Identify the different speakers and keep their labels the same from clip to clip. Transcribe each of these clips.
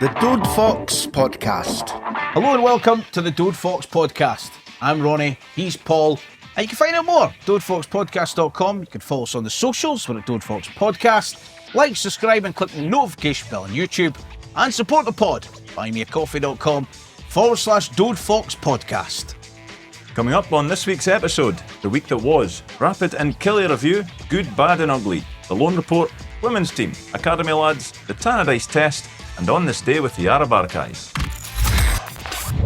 Speaker 1: The Dode Fox Podcast.
Speaker 2: Hello and welcome to the Dode Fox Podcast. I'm Ronnie, he's Paul, and you can find out more at dodefoxpodcast.com. You can follow us on the socials, we're at Dode Fox Podcast. Like, subscribe and click the notification bell on YouTube, and support the pod. buymeacoffee.com/Dode Fox Podcast.
Speaker 3: Coming up on this week's episode, the week that was, Rapid and KIllie review, Good, Bad and Ugly, the Loan Report, Women's Team, Academy Lads, the Tannadice Test, and On This Day with the Arab Archives.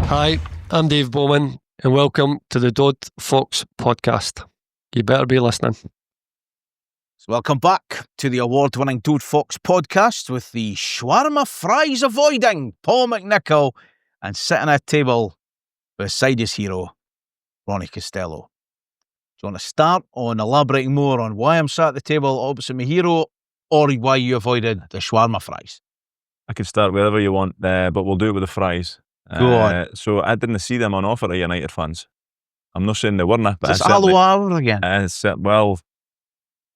Speaker 4: Hi, I'm Dave Bowman, and welcome to the Dode Fox Podcast. You better be listening.
Speaker 2: So welcome back to the award-winning Dode Fox Podcast with the shawarma fries avoiding Paul McNichol and sitting at a table beside his hero, Ronnie Costello. Do you want to start on elaborating more on why I'm sat at the table opposite my hero, or why you avoided the shawarma fries?
Speaker 3: I could start wherever you want, but we'll do it with the fries.
Speaker 2: Go on.
Speaker 3: So I didn't see them on offer at United fans. I'm not saying they weren't, but
Speaker 2: Is this Alloa again?
Speaker 3: Well,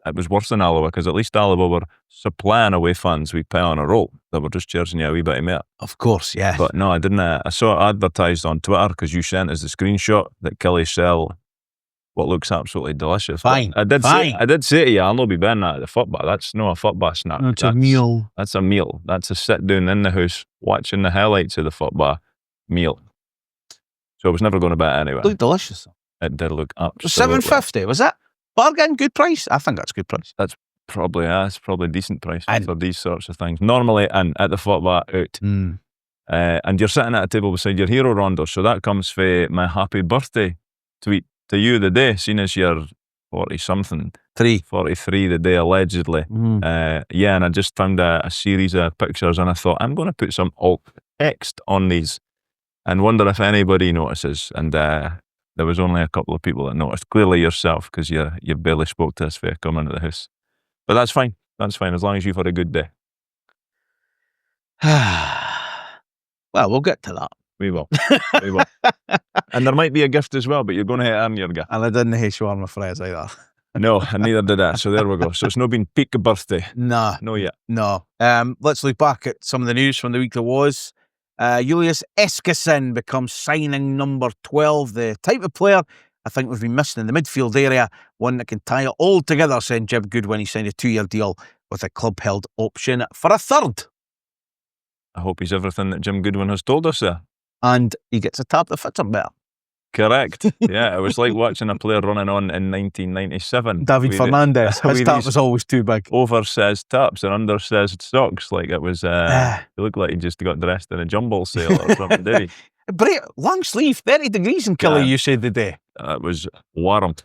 Speaker 3: it was worse than Alloa, because at least Alloa were supplying away fans we pay on a roll. They were just charging you a wee bit of meat.
Speaker 2: Of course, yeah.
Speaker 3: But no, I didn't. I saw it advertised on Twitter, because you sent us the screenshot that KIllie sell what looks absolutely delicious.
Speaker 2: Fine.
Speaker 3: But I did say to you, I'll not be buying that at the football. That's not a football snack.
Speaker 2: That's a meal.
Speaker 3: That's a meal. That's a sit down in the house watching the highlights of the football meal. So I was never going to buy it anyway.
Speaker 2: It looked delicious.
Speaker 3: It did look absolutely.
Speaker 2: $7.50, was that? Bargain, good price? I think that's good price.
Speaker 3: That's probably a decent price for these sorts of things. Normally, and at the football out. And you're sitting at a table beside your hero, Rondo. So that comes for my happy birthday tweet to you the day, seeing as you're 40-something. 43 the day, allegedly. Yeah, and I just found a series of pictures, and I thought, I'm going to put some alt text on these and wonder if anybody notices. And there was only a couple of people that noticed. Clearly yourself, because you barely spoke to us for coming into the house. But that's fine. That's fine, as long as you've had a good day.
Speaker 2: Well, we'll get to that.
Speaker 3: We will. We will. And there might be a gift as well, but you're going to earn your gift.
Speaker 2: And I didn't hate shawarma fries either.
Speaker 3: No, and neither did I. So there we go. So it's not been peak birthday.
Speaker 2: Nah.
Speaker 3: No yet.
Speaker 2: No. Let's look back at some of the news from the week that was. Julius Eskesen becomes signing number 12, the type of player I think we've been missing in the midfield area, one that can tie it all together, saying Jim Goodwin. He signed a 2-year deal with a club-held option for a third.
Speaker 3: I hope he's everything that Jim Goodwin has told us there.
Speaker 2: And he gets a tap that fits him better.
Speaker 3: Correct. Yeah, it was like watching a player running on in 1997.
Speaker 2: David Fernandez. His tap was always too big.
Speaker 3: Oversized taps and undersized socks. Like it was, he looked like he just got dressed in a jumble sale or something, did he?
Speaker 2: Long sleeve, 30 degrees in KIllie, you said the day.
Speaker 3: It was warm.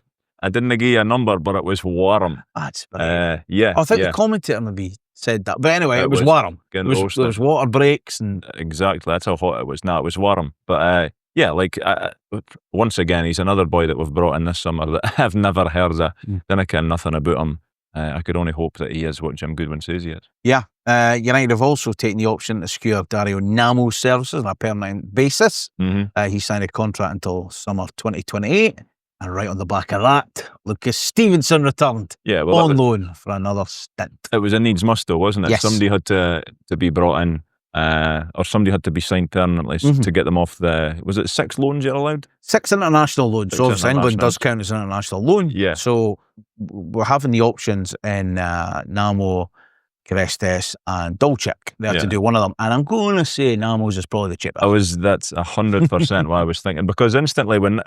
Speaker 3: I didn't give you a number, but it was warm.
Speaker 2: That's brilliant.
Speaker 3: Yeah.
Speaker 2: I think the commentator maybe said that. But anyway, it was warm. There was water breaks. And
Speaker 3: exactly. That's how hot it was. No, it was warm. But yeah, like, once again, he's another boy that we've brought in this summer that I've never heard of. Didn't care nothing about him. I could only hope that he is what Jim Goodwin says he is. Yeah.
Speaker 2: United have also taken the option to secure Dario Namo's services on a permanent basis. He signed a contract until summer 2028. And right on the back of that, Lucas Stevenson returned on loan for another stint.
Speaker 3: It was a needs must though, wasn't it?
Speaker 2: Yes.
Speaker 3: Somebody had to be brought in, or somebody had to be signed permanently to get them off the... Was it 6 loans you're allowed?
Speaker 2: 6 international loans. So obviously England does count as an international loan.
Speaker 3: Yeah.
Speaker 2: So we're having the options in Namo, Crestes and Dolchik. They have to do one of them. And I'm going to say Namo's is probably the cheapest. That's
Speaker 3: 100% what I was thinking. Because instantly when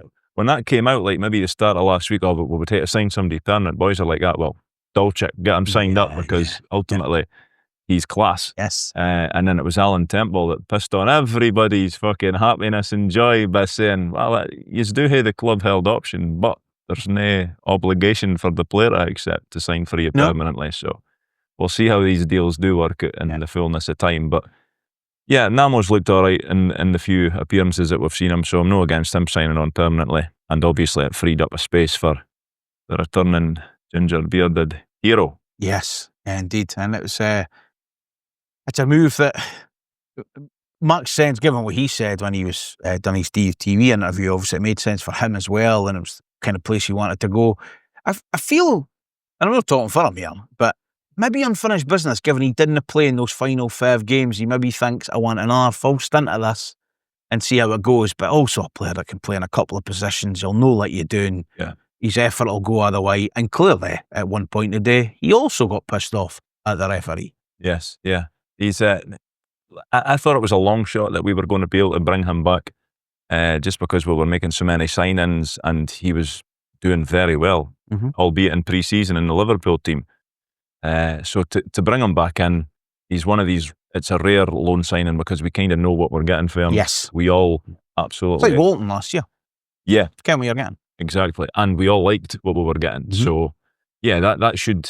Speaker 3: that came out, like maybe the start of last week, we would take to sign somebody permanent. Boys are like that. Well, Dolchik, get him signed up, because ultimately he's class.
Speaker 2: Yes.
Speaker 3: And then it was Alan Temple that pissed on everybody's fucking happiness and joy by saying, well, you do have the club held option, but there's no obligation for the player to accept to sign for you permanently. So we'll see how these deals do work out in the fullness of time. But yeah, Namo's looked all right in the few appearances that we've seen him, so I'm no against him signing on permanently. And obviously it freed up a space for the returning ginger-bearded hero.
Speaker 2: Yes, indeed. And it was it's a move that makes sense, given what he said when he was done his TV interview. Obviously it made sense for him as well, and it was the kind of place he wanted to go. I feel, and I'm not talking for him here, but maybe unfinished business, given he didn't play in those final 5 games. He maybe thinks, I want another full stint of this and see how it goes. But also a player that can play in a couple of positions. He'll know like you're doing.
Speaker 3: Yeah.
Speaker 2: His effort will go either way. And clearly, at one point today, he also got pissed off at the referee.
Speaker 3: Yes, yeah. He's. I thought it was a long shot that we were going to be able to bring him back, just because we were making so many signings and he was doing very well, albeit in pre-season in the Liverpool team. So to bring him back in, he's one of these. It's a rare loan signing because we kind of know what we're getting for him.
Speaker 2: Yes,
Speaker 3: we all absolutely.
Speaker 2: It's like Walton last year.
Speaker 3: Yeah,
Speaker 2: Can we again?
Speaker 3: Exactly, and we all liked what we were getting. So yeah, that should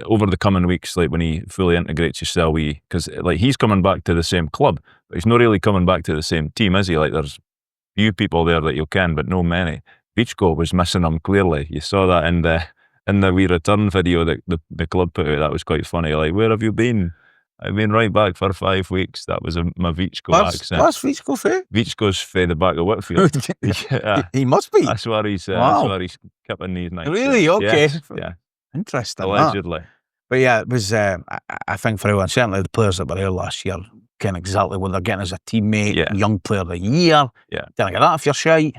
Speaker 3: over the coming weeks, like when he fully integrates himself, because like he's coming back to the same club, but he's not really coming back to the same team, is he? Like there's few people there that you can, but no many. Vichko was missing him clearly. You saw that in the wee return video that the club put out. That was quite funny. Like, where have you been? I've been right back for 5 weeks. That was my Vichko accent.
Speaker 2: What's Vichko for?
Speaker 3: Vichko's for the back of Whitfield. Yeah.
Speaker 2: He must be.
Speaker 3: That's where he's keeping these nights.
Speaker 2: Really? Okay.
Speaker 3: Yes. Yeah.
Speaker 2: Interesting.
Speaker 3: Allegedly.
Speaker 2: But yeah, it was, I think for everyone, certainly the players that were here last year, getting exactly what they're getting as a teammate, young player of the year.
Speaker 3: Yeah.
Speaker 2: Didn't get that if you're shy.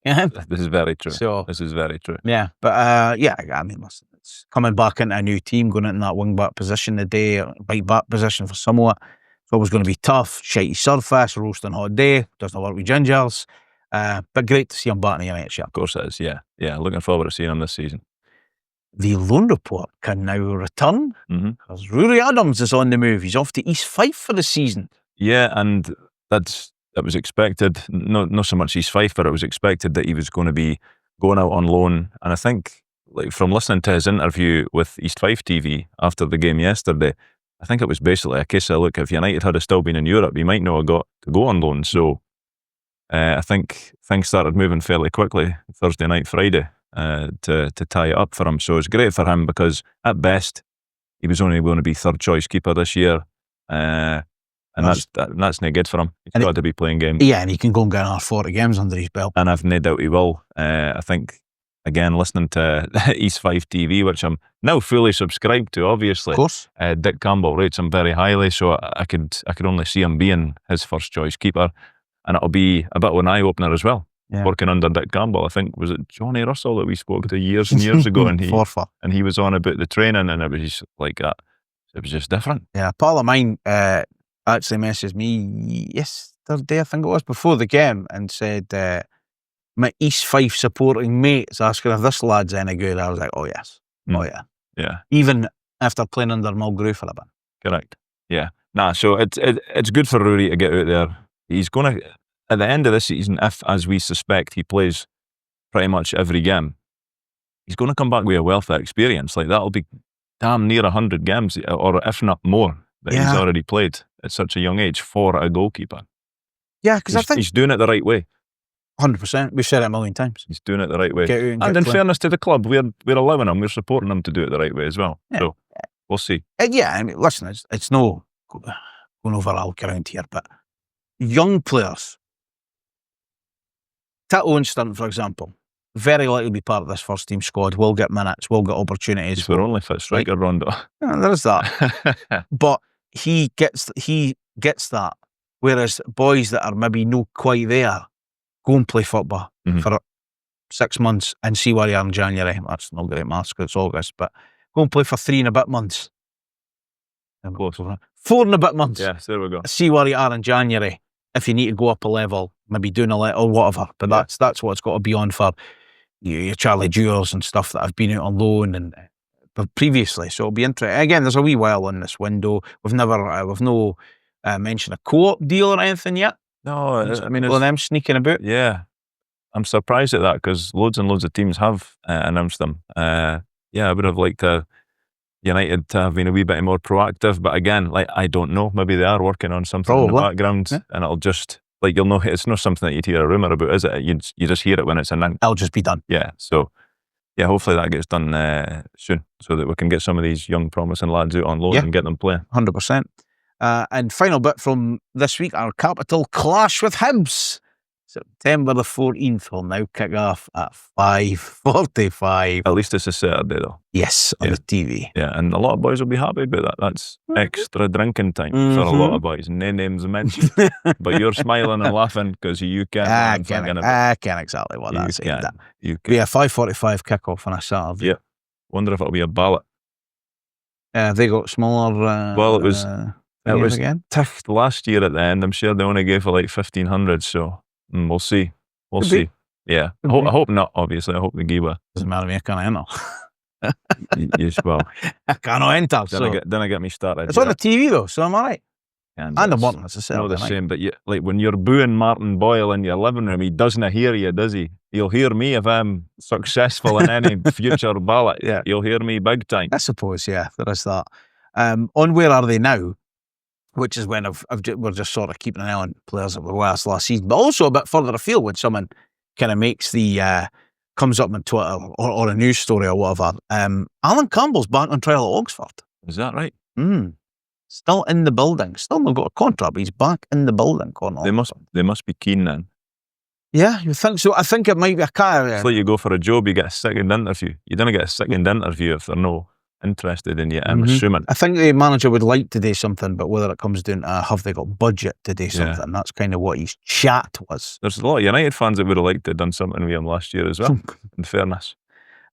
Speaker 2: Yeah.
Speaker 3: This is very true.
Speaker 2: This
Speaker 3: is very true.
Speaker 2: Yeah. But I mean, listen, it's coming back into a new team, going into that wing back position today, right back position for somewhat. It's always going to be tough, shitey surface, roasting hot day, doesn't work with gingers. But great to see him back in the United shirt.
Speaker 3: Of course it is, yeah. Yeah, looking forward to seeing him this season.
Speaker 2: The loan report can now return because Rory Adams is on the move. He's off to East Fife for the season.
Speaker 3: Yeah, and that was expected. Not so much East Fife, but it was expected that he was going to be going out on loan. And I think, like from listening to his interview with East Fife TV after the game yesterday, I think it was basically a case of, look, if United had still been in Europe, he might not have got to go on loan. So I think things started moving fairly quickly Thursday night, Friday. To tie it up for him. So it's great for him because at best he was only going to be third choice keeper this year, and that's no good for him. He's got to be playing games.
Speaker 2: Yeah, and he can go and get another 40 games under his belt.
Speaker 3: And I've no doubt he will. I think, again, listening to East Fife TV, which I'm now fully subscribed to, obviously.
Speaker 2: Of course.
Speaker 3: Dick Campbell rates him very highly, so I could only see him being his first choice keeper, and it'll be a bit of an eye opener as well. Yeah. Working under Dick Campbell, I think, was it Johnny Russell that we spoke to years and years ago, and he was on about the training, and it was just like that. It was just different.
Speaker 2: Yeah, a pal of mine actually messaged me yesterday, I think it was, before the game, and said my East Fife supporting mates asking if this lad's any good. I was like, oh yes, oh yeah,
Speaker 3: yeah.
Speaker 2: Even after playing under Mulgrew for a bit.
Speaker 3: Correct. Yeah. So it's good for Rory to get out there. He's going to. At the end of this season, if, as we suspect, he plays pretty much every game, he's going to come back with a wealth of experience. Like, that'll be damn near 100 games, or if not more, that he's already played at such a young age for a goalkeeper.
Speaker 2: Yeah, because I think
Speaker 3: he's doing it the right way.
Speaker 2: 100%. We've said it a million times.
Speaker 3: He's doing it the right way. And in fairness to the club, we're allowing him, we're supporting him to do it the right way as well. Yeah. So, we'll see.
Speaker 2: Yeah, I mean, listen, it's no going over Alk around here, but young players, Tito Instant, for example, very likely to be part of this first team squad, will get minutes, will get opportunities.
Speaker 3: He's our only fit striker, right? Rondo.
Speaker 2: Yeah, there is that. But he gets that. Whereas boys that are maybe not quite there, go and play football for 6 months and see where you are in January. That's not great maths because it's August, but go and play for 3 and a bit months. 4 and a bit months.
Speaker 3: Yes, there we go.
Speaker 2: See where you are in January. If you need to go up a level, maybe doing a little or whatever. But that's what it's got to be on for your Charlie Dewars and stuff that have been out on loan and previously. So it'll be interesting. Again, there's a wee while in this window. We've no mentioned a co-op deal or anything yet.
Speaker 3: No, I mean,
Speaker 2: it's them sneaking about.
Speaker 3: Yeah, I'm surprised at that because loads and loads of teams have announced them. I would have liked United to have been a wee bit more proactive, but again, like, I don't know. Maybe they are working on something in the background, and it'll just, like, you'll know, it's not something that you'd hear a rumour about, is it? You just hear it when it's announced.
Speaker 2: It'll just be done.
Speaker 3: Yeah, so, yeah, hopefully that gets done soon, so that we can get some of these young promising lads out on loan and get them playing. 100%.
Speaker 2: And final bit from this week, our capital clash with Hibs. September the 14th will now kick off at 5:45.
Speaker 3: At least it's a Saturday though.
Speaker 2: Yes, on the TV.
Speaker 3: Yeah, and a lot of boys will be happy about that. That's extra drinking time for a lot of boys. No names mentioned. But you're smiling and laughing because you can't.
Speaker 2: I can't exactly what that's saying.
Speaker 3: You
Speaker 2: be a 5:45 kickoff on a Saturday.
Speaker 3: Yeah. Wonder if it'll be a ballot.
Speaker 2: They got smaller.
Speaker 3: Well, it was
Speaker 2: again.
Speaker 3: ticked last year at the end. I'm sure they only gave for like 1,500. So we'll see. We'll see. Yeah. I hope not. Obviously, I hope the giver.
Speaker 2: Doesn't matter to me. I can't enter.
Speaker 3: Yes, well,
Speaker 2: I can't enter.
Speaker 3: Then I get me started.
Speaker 2: It's on the TV though, so I'm alright.
Speaker 3: And
Speaker 2: I'm working as a Saturday
Speaker 3: not the
Speaker 2: night.
Speaker 3: same, but like when you're booing Martin Boyle in your living room, he doesn't hear you, does he? He'll hear me if I'm successful in any future ballot.
Speaker 2: Yeah,
Speaker 3: you'll hear me big time.
Speaker 2: I suppose. Yeah, there is that. On Where Are They Now, which is when we're just sort of keeping an eye on players that were last season, but also a bit further afield when someone kind of makes the comes up on Twitter or a news story or whatever. Alan Campbell's back on trial at Oxford.
Speaker 3: Is that right?
Speaker 2: Still in the building. Still not got a contract, but he's back in the building.
Speaker 3: They must be keen then.
Speaker 2: Yeah, you think so? I think it might be a kind of...
Speaker 3: It's like you go for a job, you get a second interview. You don't get a second interview if they're no interested in you, I'm assuming.
Speaker 2: I think the manager would like to do something, but whether it comes down to have they got budget to do something, that's kind of what his chat was.
Speaker 3: There's a lot of United fans that would have liked to have done something with him last year as well, in fairness.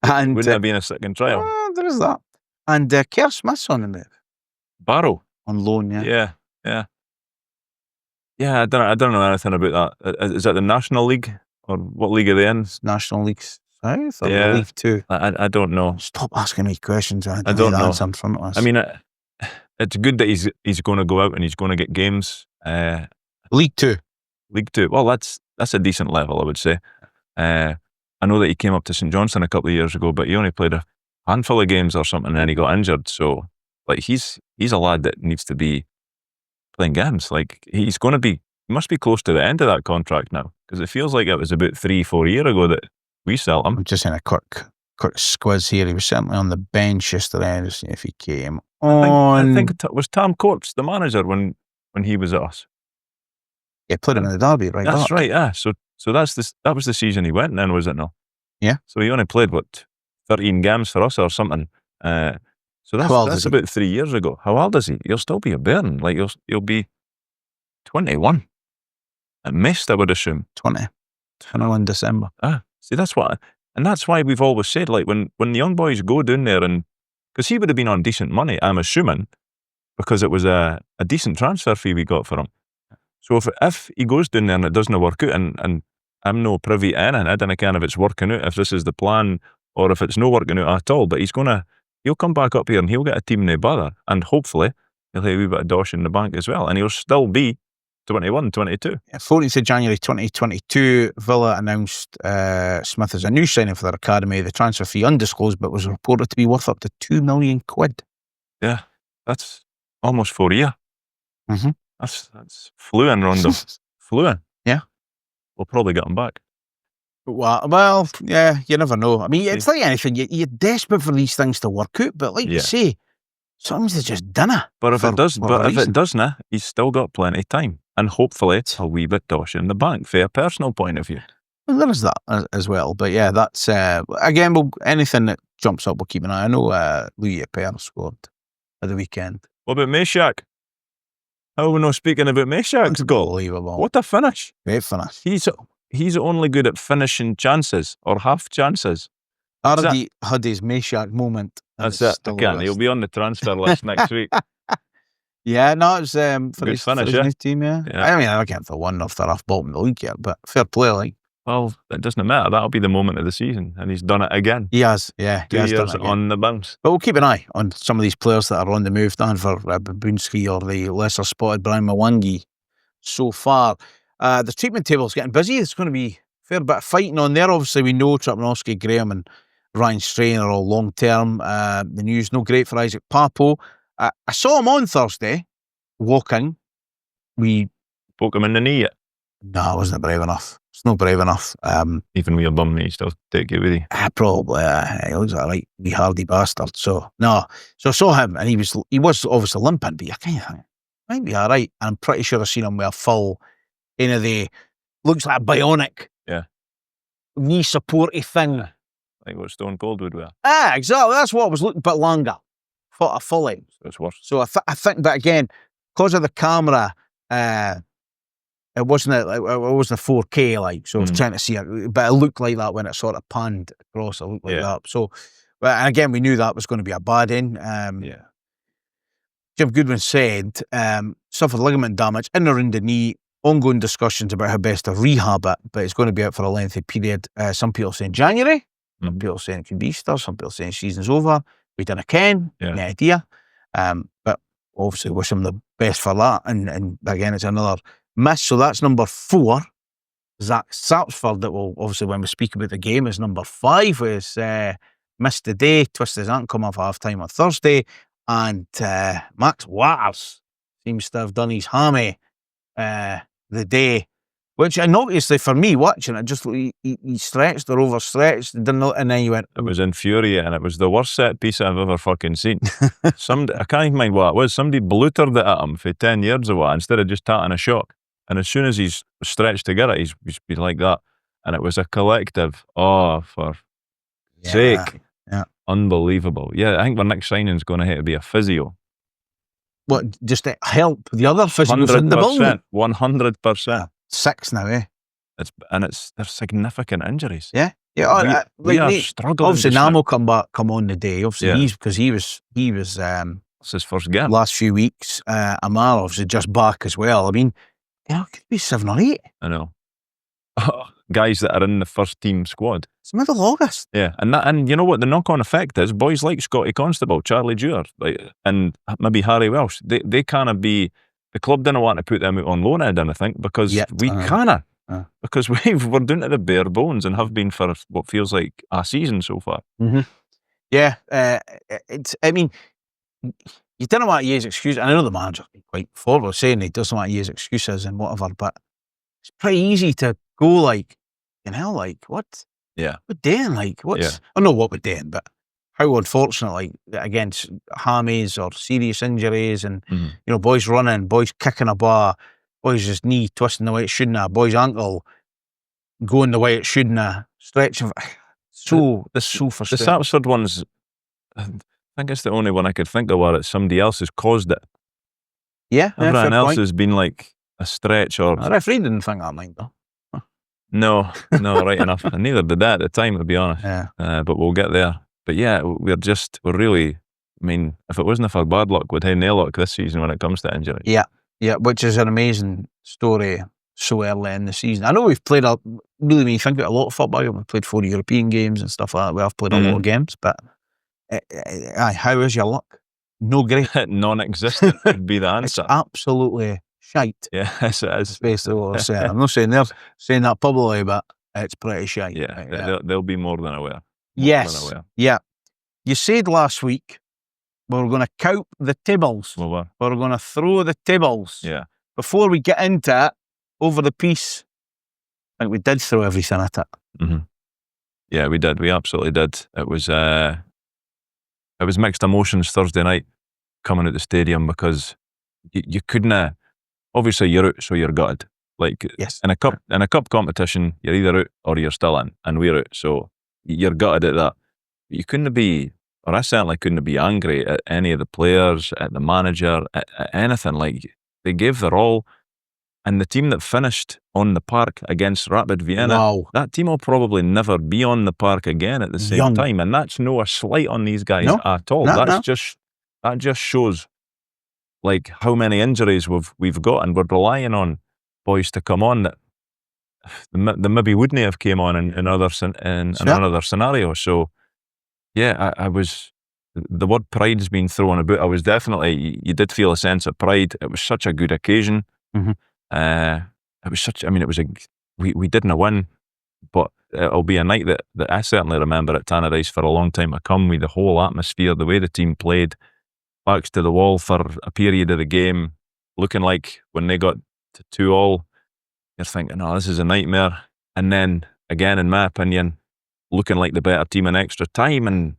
Speaker 2: And
Speaker 3: wouldn't have been a second trial.
Speaker 2: There is that. And Kerr Smith's on the move.
Speaker 3: Barrow?
Speaker 2: On loan,
Speaker 3: yeah. Yeah, I don't know anything about that. Is that the National League? Or what league are they in?
Speaker 2: National League South or League 2?
Speaker 3: I don't know.
Speaker 2: Stop asking me questions. I
Speaker 3: don't know.
Speaker 2: In front of us.
Speaker 3: I mean, it's good that he's going to go out and he's going to get games.
Speaker 2: League 2.
Speaker 3: League 2. Well, that's a decent level, I would say. I know that he came up to St Johnstone a couple of years ago, but he only played a handful of games or something and then he got injured. So, like, he's a lad that needs to be playing games. Like, he must be close to the end of that contract now, because it feels like it was about 3-4 years ago that we sold him.
Speaker 2: I'm just in a quick squiz here. He was certainly on the bench yesterday. Just see if he came on.
Speaker 3: I think it was Tam Courts, the manager, when he was at us.
Speaker 2: Yeah, played him in the derby, right?
Speaker 3: That's right, yeah. So that was the season he went then, was it not?
Speaker 2: Yeah.
Speaker 3: So he only played, 13 games for us or something. So that's about 3 years ago. How old is he? He'll still be a bairn. Like, he'll be 21. At most, I would assume.
Speaker 2: 21 December.
Speaker 3: See, that's why we've always said, like, when the young boys go down there, and because he would have been on decent money, I'm assuming, because it was a decent transfer fee we got for him. So if he goes down there and it doesn't work out, and I'm no privy to anything, I don't care if it's working out, if this is the plan, or if it's not working out at all, but he'll come back up here and he'll get a team no bother, and hopefully he'll have a wee bit of dosh in the bank as well, and he'll still be 21, 22.
Speaker 2: 14th of January 2022, Villa announced Smith as a new signing for their academy. The transfer fee undisclosed, but was reported to be worth up to £2 million.
Speaker 3: Yeah, that's almost 4 years.
Speaker 2: Mm-hmm.
Speaker 3: That's fluent, Rondo. Fluent.
Speaker 2: Yeah.
Speaker 3: We'll probably get him back.
Speaker 2: Well, yeah, you never know. I mean, it's like anything. You're desperate for these things to work out, but like you say, sometimes they just dinner.
Speaker 3: But if it doesn't, he's still got plenty of time. And hopefully it's a wee bit dosh in the bank for a personal point of view.
Speaker 2: Well, there is that as well. But yeah, that's, again, anything that jumps up, we'll keep an eye. I know Louis Appert scored at the weekend.
Speaker 3: What about Meshack? How are we not speaking about Meshack's goal?
Speaker 2: Unbelievable.
Speaker 3: What a finish.
Speaker 2: Great finish.
Speaker 3: He's only good at finishing chances or half chances.
Speaker 2: Ardy had his Meshack moment.
Speaker 3: That's it. Again, he'll be on the transfer list next week.
Speaker 2: Yeah, no, it's for his new team, yeah. I mean, I can't for one off they're off bottom of the league yet, but fair play, like.
Speaker 3: Well, it doesn't matter. That'll be the moment of the season, and he's done it again.
Speaker 2: He has, yeah.
Speaker 3: 2 years on the bounce.
Speaker 2: But we'll keep an eye on some of these players that are on the move, down for Babunski or the lesser spotted Brian Mwangi so far. The treatment table's getting busy. There's going to be a fair bit of fighting on there. Obviously, we know Trapnowski, Graham and Ryan Strain are all long-term. The news, no great for Isaac Papo. I saw him on Thursday, walking. We
Speaker 3: poke him in the knee yet?
Speaker 2: No, I wasn't brave enough. It's not brave enough.
Speaker 3: Even with your bum, mate, still take it with you.
Speaker 2: Probably. He looks like a right wee hardy bastard. So I saw him, and he was obviously limping, but I kind of think might be all right. And I'm pretty sure I've seen him with a full the looks like a bionic.
Speaker 3: Yeah.
Speaker 2: Knee supporty thing.
Speaker 3: Like what Stone Cold would wear.
Speaker 2: Exactly. That's what I was looking, but longer. For a fully.
Speaker 3: So it's worse.
Speaker 2: So I think, but again, because of the camera, it wasn't 4K like, so I was trying to see it, but it looked like that when it sort of panned across. It looked like that. So, and again, we knew that was going to be a bad in. Jim Goodwin said suffered ligament damage in around the knee. Ongoing discussions about how best to rehab it, but it's going to be out for a lengthy period. Some people saying January, some people saying it could be Easter, some people saying season's over. We didn't ken, any idea. But obviously wish him the best for that. And again, it's another miss. So that's number 4. Zach Sapsford, that will obviously, when we speak about the game, is number 5, was missed the day, twisted his ankle, come off half time on Thursday. And Max Watters seems to have done his hammy the day, which, and obviously for me watching it, just he stretched or overstretched, didn't know, and then he went. It
Speaker 3: was infuriating. It was the worst set piece I've ever fucking seen. Somebody, I can't even mind what it was. Somebody blootered it at him for 10 years or what, instead of just tatting a shock. And as soon as he's stretched to get it, he's been like that. And it was a collective. Oh, for sake.
Speaker 2: Yeah.
Speaker 3: Unbelievable. Yeah, I think our next signing's going to have to be a physio.
Speaker 2: What, just to help the other physios in the building?
Speaker 3: 100%.
Speaker 2: 6 now, eh?
Speaker 3: They're significant injuries.
Speaker 2: Yeah.
Speaker 3: We are struggling.
Speaker 2: Obviously, Nam will come on the day. Obviously, because he was.
Speaker 3: It's his first game.
Speaker 2: Last few weeks. Amar obviously just back as well. I mean, it could be 7 or 8.
Speaker 3: I know. Guys that are in the first team squad.
Speaker 2: It's middle of August.
Speaker 3: Yeah, and you know what the knock-on effect is? Boys like Scotty Constable, Charlie Dewar, and maybe Harry Welsh. They can't be. The club didn't want to put them out on loan, I didn't think, because we can't. Because we're doing to the bare bones and have been for what feels like a season so far.
Speaker 2: Mm-hmm. Yeah, it's. I mean, you don't want to use excuses. I know the manager quite forward saying he doesn't want to use excuses and whatever, but it's pretty easy to go like, what?
Speaker 3: Yeah.
Speaker 2: What doing? Like, what's... I know what we're doing, but how unfortunate, like, against hammies or serious injuries and, boys running, boys kicking a bar, boys just knee twisting the way it shouldn't have, boys ankle going the way it shouldn't have, stretching. So frustrating.
Speaker 3: The Sapsford ones, I think it's the only one I could think of where it's somebody else has caused it.
Speaker 2: Yeah.
Speaker 3: Everyone else has been like a stretch or...
Speaker 2: The referee didn't think that, mind though.
Speaker 3: No, right enough. And neither did that at the time, to be honest.
Speaker 2: Yeah.
Speaker 3: But we'll get there. But yeah, we're really, I mean, if it wasn't for bad luck, we'd have no luck this season when it comes to injury.
Speaker 2: Yeah, which is an amazing story so early in the season. I know we've played really, when you think about a lot of football, we've played 4 European games and stuff like that. We have played a lot of games, but how is your luck? No great.
Speaker 3: Non-existent would be the answer.
Speaker 2: It's absolutely shite.
Speaker 3: Yeah, it is.
Speaker 2: Basically what I'm saying. I'm not saying they're saying that publicly, but it's pretty shite.
Speaker 3: Yeah, they'll be more than aware.
Speaker 2: Yes. Yeah. You said last week we're going to count the tables.
Speaker 3: We're
Speaker 2: going to throw the tables.
Speaker 3: Yeah.
Speaker 2: Before we get into it, over the piece, I think we did throw everything at it.
Speaker 3: Mm-hmm. Yeah, we did. We absolutely did. It was mixed emotions Thursday night coming at the stadium because you couldn't. Obviously, you're out, so you're gutted. Like,
Speaker 2: yes.
Speaker 3: in a cup competition, you're either out or you're still in, and we're out, so you're gutted at that. You couldn't be, or I certainly couldn't be angry at any of the players, at the manager, at anything. Like, they gave their all, and the team that finished on the park against Rapid Vienna, that team will probably never be on the park again at the same time, and that's no a slight on these guys at all. That just shows like how many injuries we've got, and we're relying on boys to come on that they maybe wouldn't have came on in another scenario. So yeah, I was, the word pride's been thrown about. I was definitely, you did feel a sense of pride. It was such a good occasion.
Speaker 2: Mm-hmm.
Speaker 3: It was such, I mean, it was we didn't win, but it'll be a night that I certainly remember at Tannadice for a long time to come, with the whole atmosphere, the way the team played, backs to the wall for a period of the game, looking like when they got to 2-2, you're thinking, oh, this is a nightmare. And then, again, in my opinion, looking like the better team in extra time, and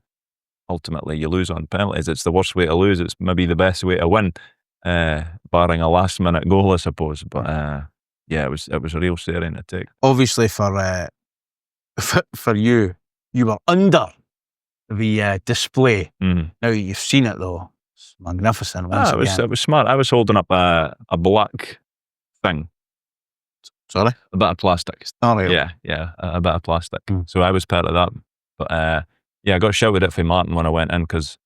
Speaker 3: ultimately you lose on penalties. It's the worst way to lose. It's maybe the best way to win, barring a last-minute goal, I suppose. But it was a real sharing to take.
Speaker 2: Obviously, for you were under the display.
Speaker 3: Mm.
Speaker 2: Now you've seen it though, it's magnificent. Once
Speaker 3: It was smart. I was holding up a black thing.
Speaker 2: Sorry?
Speaker 3: A bit of plastic.
Speaker 2: Oh, right.
Speaker 3: Yeah, a bit of plastic. So I was part of that. But I got shouted at from Martin when I went in because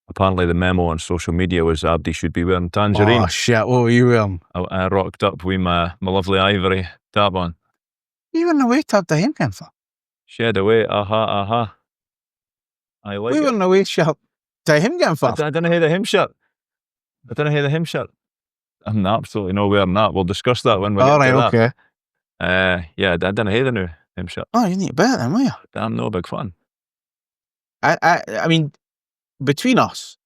Speaker 3: apparently the memo on social media was Abdi should be wearing tangerine.
Speaker 2: Oh shit, what were you wearing?
Speaker 3: I rocked up with my lovely ivory tab on.
Speaker 2: You were in the way tab to him, Ken.
Speaker 3: Shed away, aha. I like
Speaker 2: we
Speaker 3: it.
Speaker 2: were in the way shirt to him, Ken.
Speaker 3: I didn't hear the him shirt. I'm absolutely not wearing that. We'll discuss that when we get to that.
Speaker 2: Okay.
Speaker 3: I didn't hear the new him shirt.
Speaker 2: Oh, you need to bet then, will you?
Speaker 3: I'm no big fan.
Speaker 2: I mean, between us,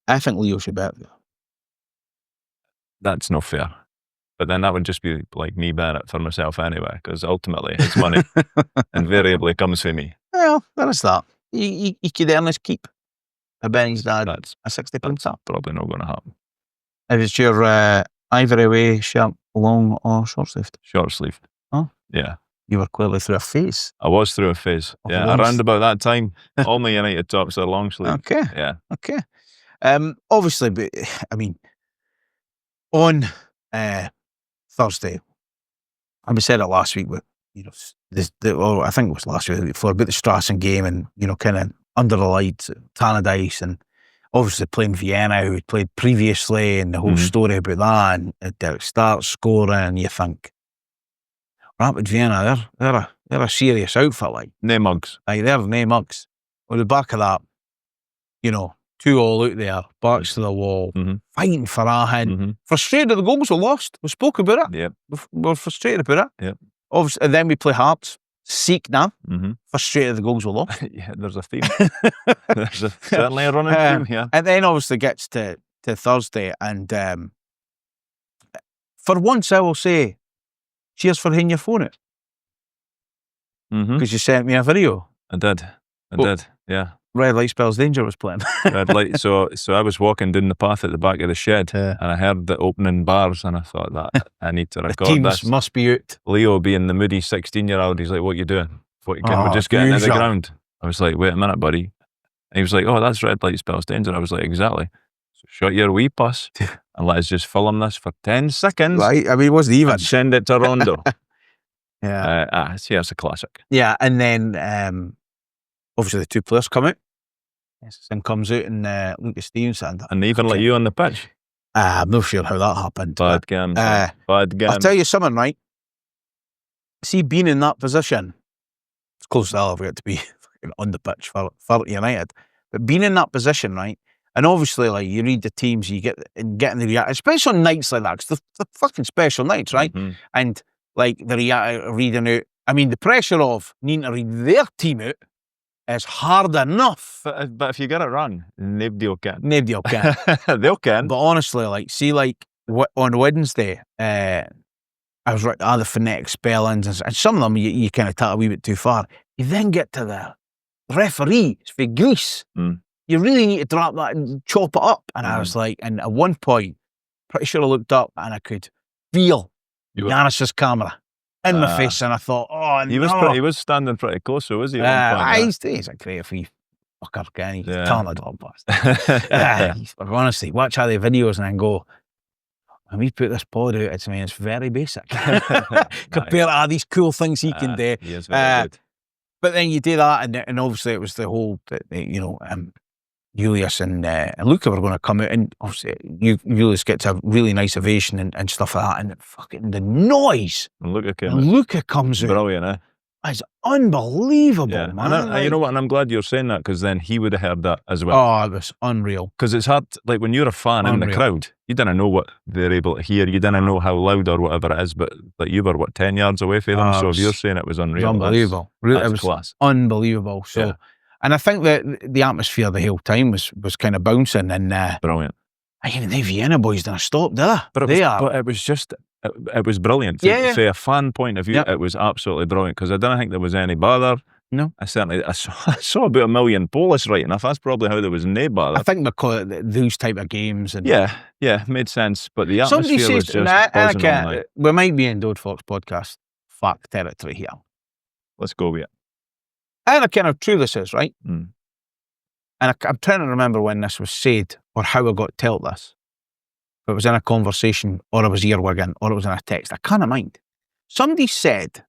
Speaker 2: I think Leo should bet.
Speaker 3: That's not fair. But then that would just be like me betting it for myself anyway, because ultimately his money invariably comes from me.
Speaker 2: Well, there is that. You could earn his keep. I bet he's dad
Speaker 3: That's
Speaker 2: a 60 pound tap.
Speaker 3: probably not going to happen.
Speaker 2: If it's your ivory away shirt, long or short sleeved?
Speaker 3: Short sleeved.
Speaker 2: Oh?
Speaker 3: Yeah.
Speaker 2: You were clearly through a phase.
Speaker 3: I was through a phase.
Speaker 2: Of
Speaker 3: Yeah,
Speaker 2: longs.
Speaker 3: around about that time, all my United tops are long sleeve.
Speaker 2: Okay.
Speaker 3: Yeah.
Speaker 2: Okay. Obviously, but I mean, on Thursday, I said it last week, but I think it was last week before about the Strassen game, and kind of under the lights, Tannadice, and obviously playing Vienna, who had played previously, and the whole story about that, and Derek starts scoring, and you think, Rapid Vienna, they're a serious outfit, like.
Speaker 3: No mugs.
Speaker 2: They're no mugs. On the back of that, 2-2 out there, backs to the wall, fighting for our hand. Frustrated that the goals were lost. We spoke about it.
Speaker 3: Yep.
Speaker 2: We're frustrated about it.
Speaker 3: Yep.
Speaker 2: Obviously, and then we play Hearts. Seek now. Frustrated the goals were lost.
Speaker 3: Yeah, there's a theme. There's certainly a running theme here.
Speaker 2: And then obviously gets to Thursday, and for once I will say, cheers for hitting your phone out. Because you sent me a video.
Speaker 3: I did, yeah.
Speaker 2: Red light spells danger was playing.
Speaker 3: Red light. So I was walking down the path at the back of the shed, and I heard the opening bars, and I thought that I need to record
Speaker 2: the teams
Speaker 3: this.
Speaker 2: Must be out.
Speaker 3: Leo, being the moody 16-year-old, he's like, "What you doing? What you can we just get into the ground?" I was like, "Wait a minute, buddy." And he was like, "Oh, that's red light spells danger." I was like, "Exactly. So shut your wee puss and let us just film this for 10 seconds.
Speaker 2: Right? I mean, it wasn't even.
Speaker 3: And send it to Rondo."
Speaker 2: Yeah.
Speaker 3: It's a classic.
Speaker 2: Yeah, and then obviously the two players come out. And comes out, and Lucas Stevenson.
Speaker 3: And even let you on the pitch.
Speaker 2: I'm not sure how that happened.
Speaker 3: Bad game. Bad game.
Speaker 2: I'll tell you something, right? See, being in that position, it's close to I'll ever get to be on the pitch for United. But being in that position, right? And obviously, like, you read the teams, you getting the reaction, especially on nights like that, because they're fucking special nights, right? And like the reading out, I mean, the pressure of needing to read their team out is hard enough.
Speaker 3: But if you get it wrong, nobody will can.
Speaker 2: Nobody will can.
Speaker 3: They'll can.
Speaker 2: But honestly, like, see, like, on Wednesday, I was right, the phonetic spellings, and some of them you kind of take a wee bit too far. You then get to the referee, it's for Greece. You really need to drop that and chop it up. And I was like, and at one point, pretty sure I looked up and I could feel Giannis's camera in my face, and I thought, oh,
Speaker 3: he was standing pretty close, so was he?
Speaker 2: He's a great wee fucker, can he? He's a talented dog bastard. Honestly, watch how the videos and then go, when we put this pod out, it's very basic. Compared to these cool things he can do.
Speaker 3: He is very good.
Speaker 2: But then you do that, and obviously it was the whole, Julius and Luca were going to come out, and obviously Julius gets a really nice ovation and stuff like that, and fucking the noise.
Speaker 3: And
Speaker 2: Luca comes out.
Speaker 3: Brilliant, eh?
Speaker 2: It's unbelievable,
Speaker 3: Yeah.
Speaker 2: man.
Speaker 3: And you know what? And I'm glad you're saying that, because then he would have heard that as well.
Speaker 2: Oh, it was unreal.
Speaker 3: Because it's hard, like when you're a fan in the crowd, you didn't know what they're able to hear. You didn't know how loud or whatever it is, but like you were, 10 yards away from them? So if you're saying it was unreal.
Speaker 2: It was unbelievable.
Speaker 3: That's
Speaker 2: it was
Speaker 3: class.
Speaker 2: Unbelievable. So, and I think that the atmosphere the whole time was kind of bouncing, and
Speaker 3: brilliant.
Speaker 2: Even the Vienna boys didn't stop, did they?
Speaker 3: But it was just, it was brilliant. For a fan point of view, it was absolutely brilliant, because I didn't think there was any bother. No. I saw about 1 million Polish right enough. That's probably how there was no bother.
Speaker 2: I think because those type of games. And
Speaker 3: yeah, made sense. But the atmosphere was just buzzing all night.
Speaker 2: We might be in Dode Fox podcast fact territory here.
Speaker 3: Let's go with it.
Speaker 2: And I kind of true this is, right?
Speaker 3: Mm.
Speaker 2: And I'm trying to remember when this was said or how I got told this. If it was in a conversation or I was earwigging or it was in a text. I can't mind. Somebody said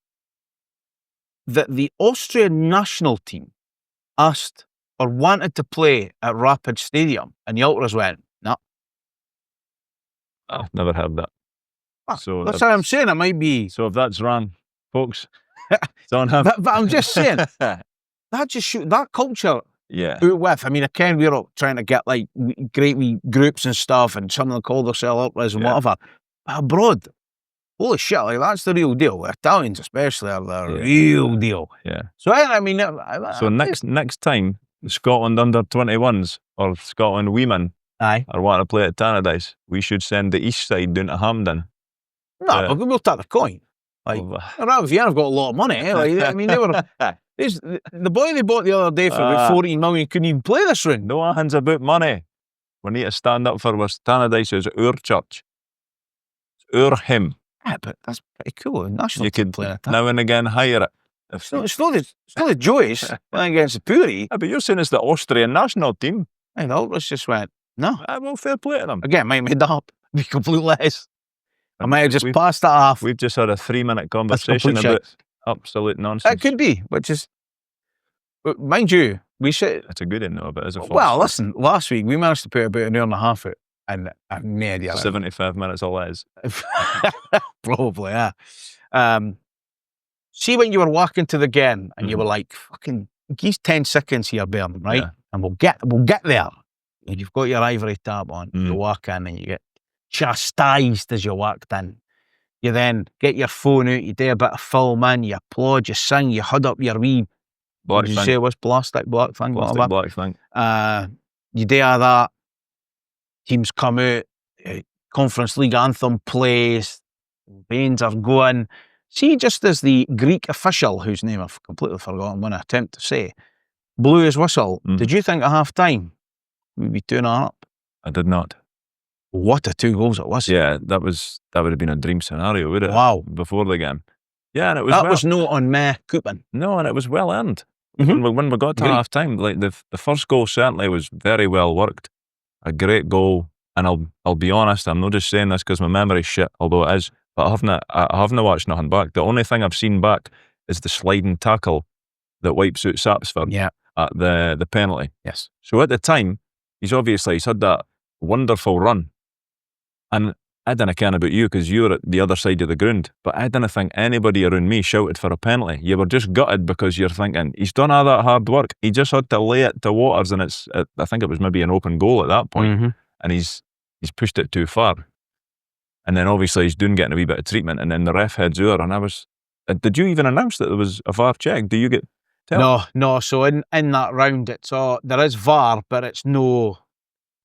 Speaker 2: that the Austrian national team asked or wanted to play at Rapid Stadium and the Ultras went, no.
Speaker 3: I've never heard that.
Speaker 2: So that's how I'm saying it might be.
Speaker 3: So if that's wrong, folks, it's on him.
Speaker 2: But I'm just saying, that culture out with. I mean, I can we're up trying to get like great wee groups and stuff and some of them call themselves Ultras and whatever. But abroad, holy shit, like that's the real deal. Italians especially are the real deal.
Speaker 3: Yeah.
Speaker 2: So I mean,
Speaker 3: so next time Scotland under 21s or Scotland women are wanting to play at Tannadice, we should send the east side down to Hampden.
Speaker 2: No, but we'll take the coin. Like, around Vienna have got a lot of money. Like, I mean, they were the boy they bought the other day for about 14 million couldn't even play this round.
Speaker 3: No hands about money. We need to stand up for us. Tannadice is our church. It's our hymn.
Speaker 2: Yeah, but that's pretty cool. National
Speaker 3: you could
Speaker 2: play
Speaker 3: now and again hire it.
Speaker 2: It's not the Joyce playing against the Puri.
Speaker 3: Yeah, but you're saying it's the Austrian national team.
Speaker 2: And the Ultras just went, no.
Speaker 3: Well, fair play to them.
Speaker 2: Again, I might have made that up. Be complete less. I might have just passed that off.
Speaker 3: We've just had a 3-minute conversation about absolute nonsense.
Speaker 2: It could be, which is, mind you, we said
Speaker 3: it's a good one though, but as a
Speaker 2: well, listen, last week we managed to put about an hour and a half out, and I have no idea.
Speaker 3: 75 minutes or less.
Speaker 2: Probably, yeah. See when you were walking to the game and you were like, fucking, these 10 seconds here, Bern, right? Yeah. And we'll get there. And you've got your ivory tab on. You walk in and you get chastised as you walked in. You then get your phone out, you do a bit of filming, you applaud, you sing, you hood up your wee
Speaker 3: black
Speaker 2: thing.
Speaker 3: Did
Speaker 2: you say it was plastic black thing?
Speaker 3: Black thing.
Speaker 2: You do all that, teams come out, Conference League anthem plays, veins are going. See, just as the Greek official, whose name I've completely forgotten when I attempt to say, blew his whistle, did you think at half time we'd be 2-0 up?
Speaker 3: I did not.
Speaker 2: What a 2 goals it was.
Speaker 3: Yeah, that would have been a dream scenario, would it?
Speaker 2: Wow.
Speaker 3: Before the game. Yeah, and it was
Speaker 2: was no on me coupon.
Speaker 3: No, and it was well earned. When we got to half time, like the first goal certainly was very well worked. A great goal. And I'll be honest, I'm not just saying this because my memory's shit, although it is, but I haven't watched nothing back. The only thing I've seen back is the sliding tackle that wipes out Sapsford at the penalty.
Speaker 2: Yes.
Speaker 3: So at the time, he's had that wonderful run. And I didn't care about you because you were at the other side of the ground, but I didn't think anybody around me shouted for a penalty. You were just gutted because you're thinking, he's done all that hard work. He just had to lay it to Waters, and I think it was maybe an open goal at that point, and he's pushed it too far. And then obviously he's getting a wee bit of treatment, and then the ref heads over, and I was, did you even announce that there was a VAR check? Do you get
Speaker 2: No, so in that round, there is VAR, but it's no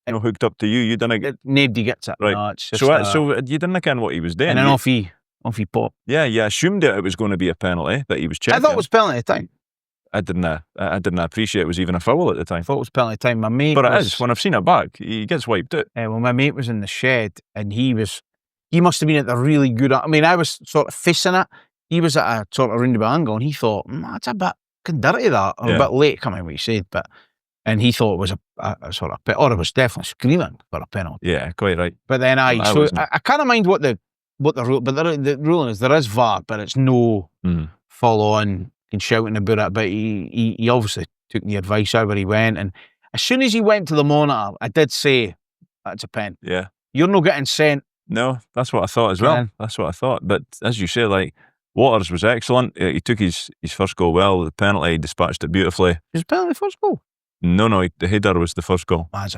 Speaker 3: hooked up to you. You didn't get.
Speaker 2: Nobody gets it.
Speaker 3: Right.
Speaker 2: No, it's just,
Speaker 3: so you didn't ken what he was doing.
Speaker 2: And then off he popped.
Speaker 3: Yeah, you assumed it was going to be a penalty that he was checking.
Speaker 2: I thought it was penalty at the time.
Speaker 3: I didn't appreciate it was even a foul at the time.
Speaker 2: I thought it was penalty time. My mate,
Speaker 3: but it is. When I've seen it back, he gets wiped out.
Speaker 2: Well, my mate was in the shed, and he must have been at the really good. I mean, I was sort of facing it. He was at a sort of roundabout angle, and he thought, that's a bit dirty that, or a bit late. Can't remember what he said, and he thought it was a sort of, or it was definitely screaming for a penalty.
Speaker 3: Yeah, quite right.
Speaker 2: But then I can't mind what the rule, but the ruling is there is VAR, but it's no follow on and shouting about it. But he obviously took the advice however he went, and as soon as he went to the monitor, I did say that's a pen.
Speaker 3: Yeah,
Speaker 2: you're not getting sent.
Speaker 3: No, that's what I thought as well. That's what I thought. But as you say, like, Waters was excellent. He took his first goal well. The penalty, he dispatched it beautifully.
Speaker 2: Was penalty the first goal?
Speaker 3: No, the header was the first goal.
Speaker 2: But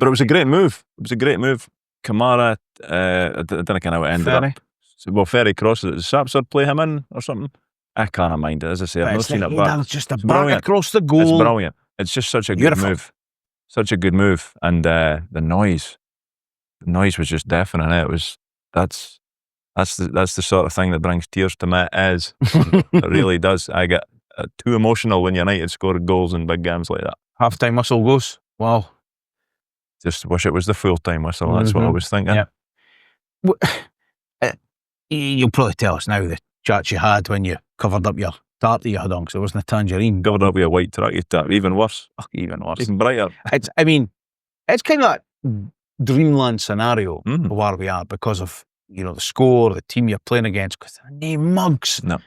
Speaker 3: it was a great move. Kamara, I don't know how it ended up. Well, Ferry crosses it. Did Sapsford play him in or something? I can't mind it. As I say, I've not seen it back.
Speaker 2: It's just a back across the goal.
Speaker 3: It's brilliant. It's just such a good move. Such a good move. And the noise was just deafening. That's the sort of thing that brings tears to my eyes. It really does. I get too emotional when United scored goals in big games like that.
Speaker 2: Half-time whistle goes. Wow.
Speaker 3: Just wish it was the full-time whistle. That's what I was thinking.
Speaker 2: Yeah. You'll probably tell us now the chat you had when you covered up your tarp that you had on, because it wasn't a tangerine.
Speaker 3: Covered up with a white tracky tarp. Even worse.
Speaker 2: Even worse.
Speaker 3: Even brighter.
Speaker 2: It's kind of that dreamland scenario of where we are, because of, the score, the team you're playing against, because they're no mugs.
Speaker 3: No.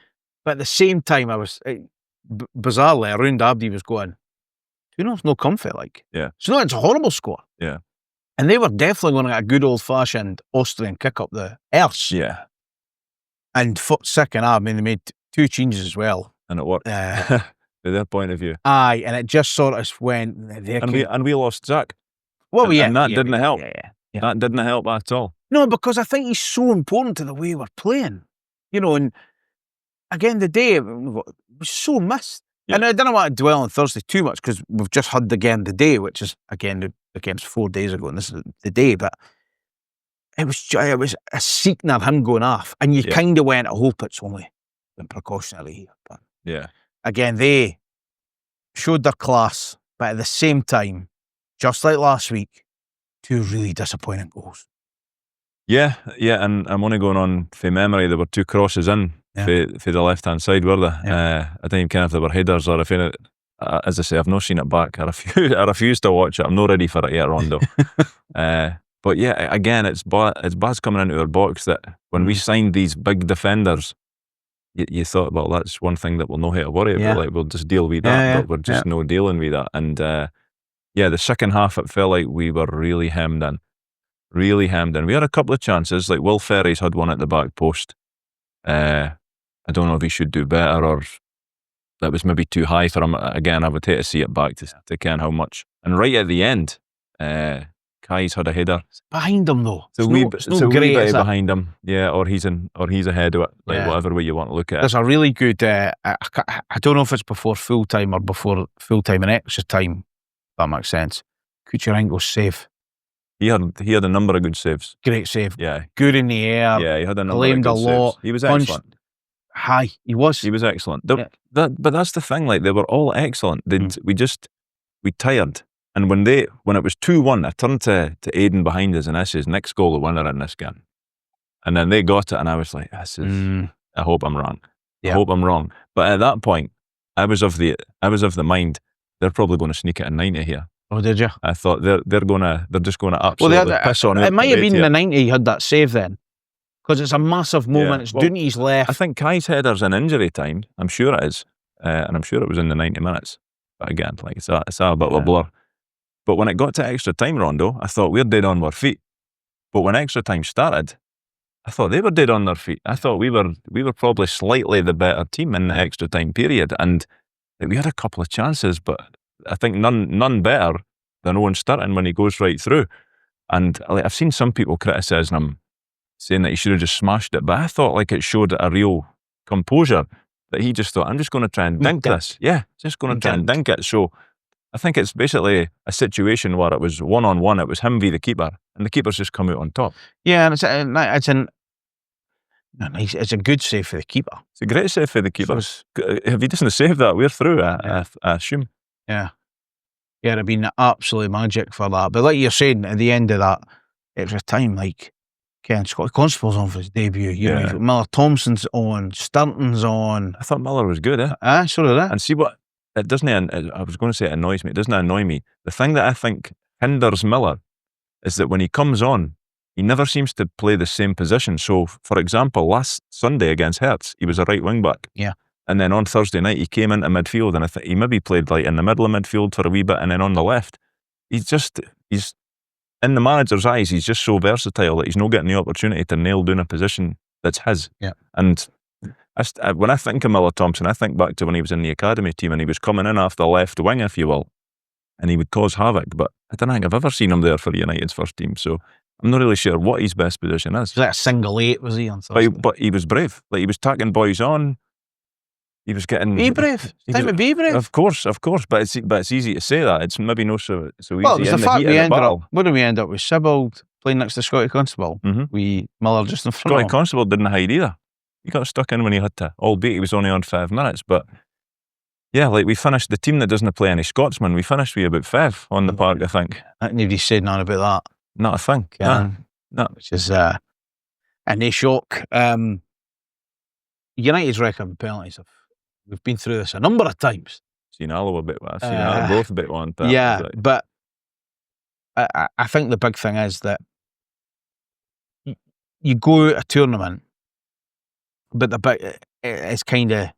Speaker 2: But at the same time, I was, bizarrely, around Abdi was going, it's no comfort, like.
Speaker 3: Yeah.
Speaker 2: It's a horrible score.
Speaker 3: Yeah.
Speaker 2: And they were definitely going to get a good old-fashioned Austrian kick up the arse.
Speaker 3: Yeah.
Speaker 2: And second half, they made 2 changes as well.
Speaker 3: And it worked. From their point of view.
Speaker 2: Aye, and it just sort of went...
Speaker 3: And we lost Zach.
Speaker 2: Well,
Speaker 3: and that didn't help.
Speaker 2: Yeah.
Speaker 3: That didn't help at all.
Speaker 2: No, because I think he's so important to the way we're playing. And again, the day was so missed.
Speaker 3: Yeah.
Speaker 2: And I don't want to dwell on Thursday too much, because we've just had again the day, which is again against 4 days ago, and this is the day. But it was a seeking of him going off, and you kind of went, I hope it's only been precautionary here. But
Speaker 3: yeah,
Speaker 2: again, they showed their class, but at the same time, just like last week, 2 really disappointing goals.
Speaker 3: Yeah, and I'm only going on from memory. There were 2 crosses in for the left-hand side, were there?
Speaker 2: Yeah.
Speaker 3: I didn't even care if they were headers or if it. As I say, I've not seen it back. I refuse to watch it. I'm not ready for it yet, Rondo. But yeah, again, it's Baz coming into our box that when we signed these big defenders, you thought, well, that's one thing that we'll know how to worry about. Like, we'll just deal with that, but we're just no dealing with that. And the second half, it felt like we were really hemmed in. Really hemmed in. We had a couple of chances, like Will Ferry's had one at the back post. I don't know if he should do better, or that was maybe too high for him. Again, I would hate to see it back to ken how much. And right at the end, Kai's had a header.
Speaker 2: It's behind him though.
Speaker 3: It's a wee bit behind him. Yeah, or he's ahead of it, like whatever way you want to look at it.
Speaker 2: There's a really good, I don't know if it's before full time or before full time and extra time, if that makes sense. Kucherenko's save.
Speaker 3: He had a number of good saves.
Speaker 2: Great save.
Speaker 3: Yeah.
Speaker 2: Good in the air.
Speaker 3: Yeah, he had a number
Speaker 2: claimed
Speaker 3: of good
Speaker 2: a lot.
Speaker 3: saves. He was excellent.
Speaker 2: Hi, he was.
Speaker 3: He was excellent. But that's the thing, like, they were all excellent. We tired. And when it was 2-1, I turned to Aidan behind us, and this is next goal the winner in this game. And then they got it, and I was like, this is, I hope I'm wrong. I hope I'm wrong. But at that point, I was of the mind, they're probably going to sneak it in 90 here.
Speaker 2: Oh, did you?
Speaker 3: I thought they're just going to absolutely piss on it.
Speaker 2: It might have been the 90 he had that save then, because it's a massive moment. It's down to his left.
Speaker 3: I think Kai's header's in injury time. I'm sure it is, and I'm sure it was in the 90 minutes. But again, like it's a bit of a blur. But when it got to extra time, Rondo, I thought we're dead on our feet. But when extra time started, I thought they were dead on their feet. I thought we were probably slightly the better team in the extra time period, and we had a couple of chances, but I think none better than Owen Sturton when he goes right through. And I've seen some people criticising him, saying that he should have just smashed it, but I thought like it showed a real composure, that he just thought, I'm just going to try and dink this. Yeah, just going to try and dink it. So I think it's basically a situation where it was one-on-one, it was him v the keeper, and the keeper's just come out on top.
Speaker 2: Yeah, and it's a good save for the keeper.
Speaker 3: It's a great save for the keeper. If he doesn't save that, we're through, I assume.
Speaker 2: Yeah. Yeah, it'd have been absolutely magic for that. But like you're saying, at the end of that extra time, like, Ken Scott Constable's on for his debut. You know, Miller Thompson's on, Sturton's on.
Speaker 3: I thought Miller was good, eh?
Speaker 2: So did I.
Speaker 3: And see what, it doesn't, I was going to say it annoys me, it doesn't annoy me. The thing that I think hinders Miller is that when he comes on, he never seems to play the same position. So, for example, last Sunday against Hertz, he was a right wing back.
Speaker 2: Yeah.
Speaker 3: And then on Thursday night, he came into midfield, and I think he maybe played like in the middle of midfield for a wee bit, and then on the left. He's in the manager's eyes, he's just so versatile that he's not getting the opportunity to nail down a position that's his.
Speaker 2: Yeah.
Speaker 3: And when I think of Miller Thompson, I think back to when he was in the Academy team, and he was coming in off the left wing, if you will, and he would cause havoc. But I don't think I've ever seen him there for United's first team. So I'm not really sure what his best position is.
Speaker 2: Was that a single 8, was he, on Thursday?
Speaker 3: But he was brave. Like, he was tacking boys on. He was getting...
Speaker 2: Be brave. Time to be brave.
Speaker 3: Of course. But it's easy to say that. It's maybe not so easy.
Speaker 2: Well, it was
Speaker 3: in
Speaker 2: the fact
Speaker 3: heat
Speaker 2: we
Speaker 3: of the
Speaker 2: ended
Speaker 3: battle.
Speaker 2: up... What did we end up with? Sibbald playing next to Scotty Constable. We Miller just in front of
Speaker 3: Scotty
Speaker 2: him.
Speaker 3: Constable didn't hide either. He got stuck in when he had to, albeit he was only on 5 minutes. But Yeah, like we finished, the team that doesn't play any Scotsmen, we finished with about 5 on the park, I think.
Speaker 2: Nobody said nothing about that.
Speaker 3: Not a thing.
Speaker 2: Yeah.
Speaker 3: No.
Speaker 2: Which is a no shock. United's record with penalties, we've been through this a number of times.
Speaker 3: Seen Allo a bit, I've seen Allo both a bit on that.
Speaker 2: Yeah, but I think the big thing is that you go to a tournament, but it's kind of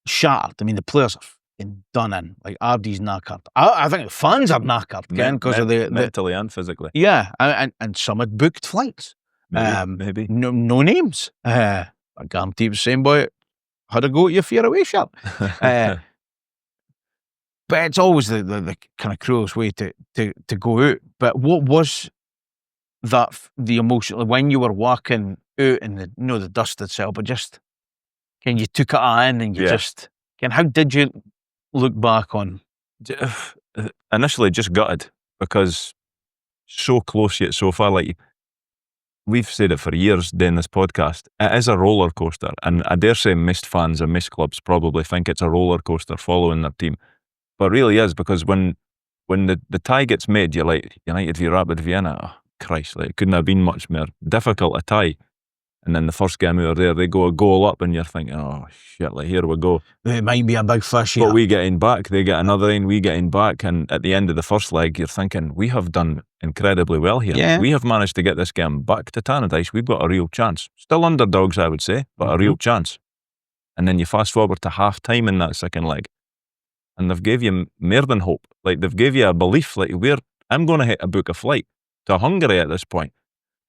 Speaker 2: shattered. I mean, the players are done in. Like, Abdi's knackered. I think the fans are knackered again because of the
Speaker 3: mentally and physically.
Speaker 2: Yeah, and some had booked flights.
Speaker 3: Maybe.
Speaker 2: No names. I guarantee the same boy had a go at you for your away shirt. But it's always the kind of cruelest way to go out. But what was that, the emotional, when you were walking out in the dust itself, but just, can you took it in and you just, how did you look back on?
Speaker 3: Initially just gutted, because so close yet so far. Like, we've said it for years doing this podcast, it is a roller coaster, and I dare say most fans and most clubs probably think it's a roller coaster following their team. But it really is, because when the tie gets made, you're like, United v Rapid Vienna, oh Christ, like, it couldn't have been much more difficult a tie. And then the first game out there, they go a goal up, and you're thinking, oh shit, like, here we go.
Speaker 2: It might be a big fish here.
Speaker 3: But we get in back, they get another in, we get in back, and at the end of the first leg, you're thinking, we have done incredibly well here.
Speaker 2: Yeah.
Speaker 3: We have managed to get this game back to Tannadice. We've got a real chance. Still underdogs, I would say, but a real chance. And then you fast forward to half time in that second leg, and they've gave you more than hope. Like, they've gave you a belief, like, I'm going to hit a book a flight to Hungary at this point.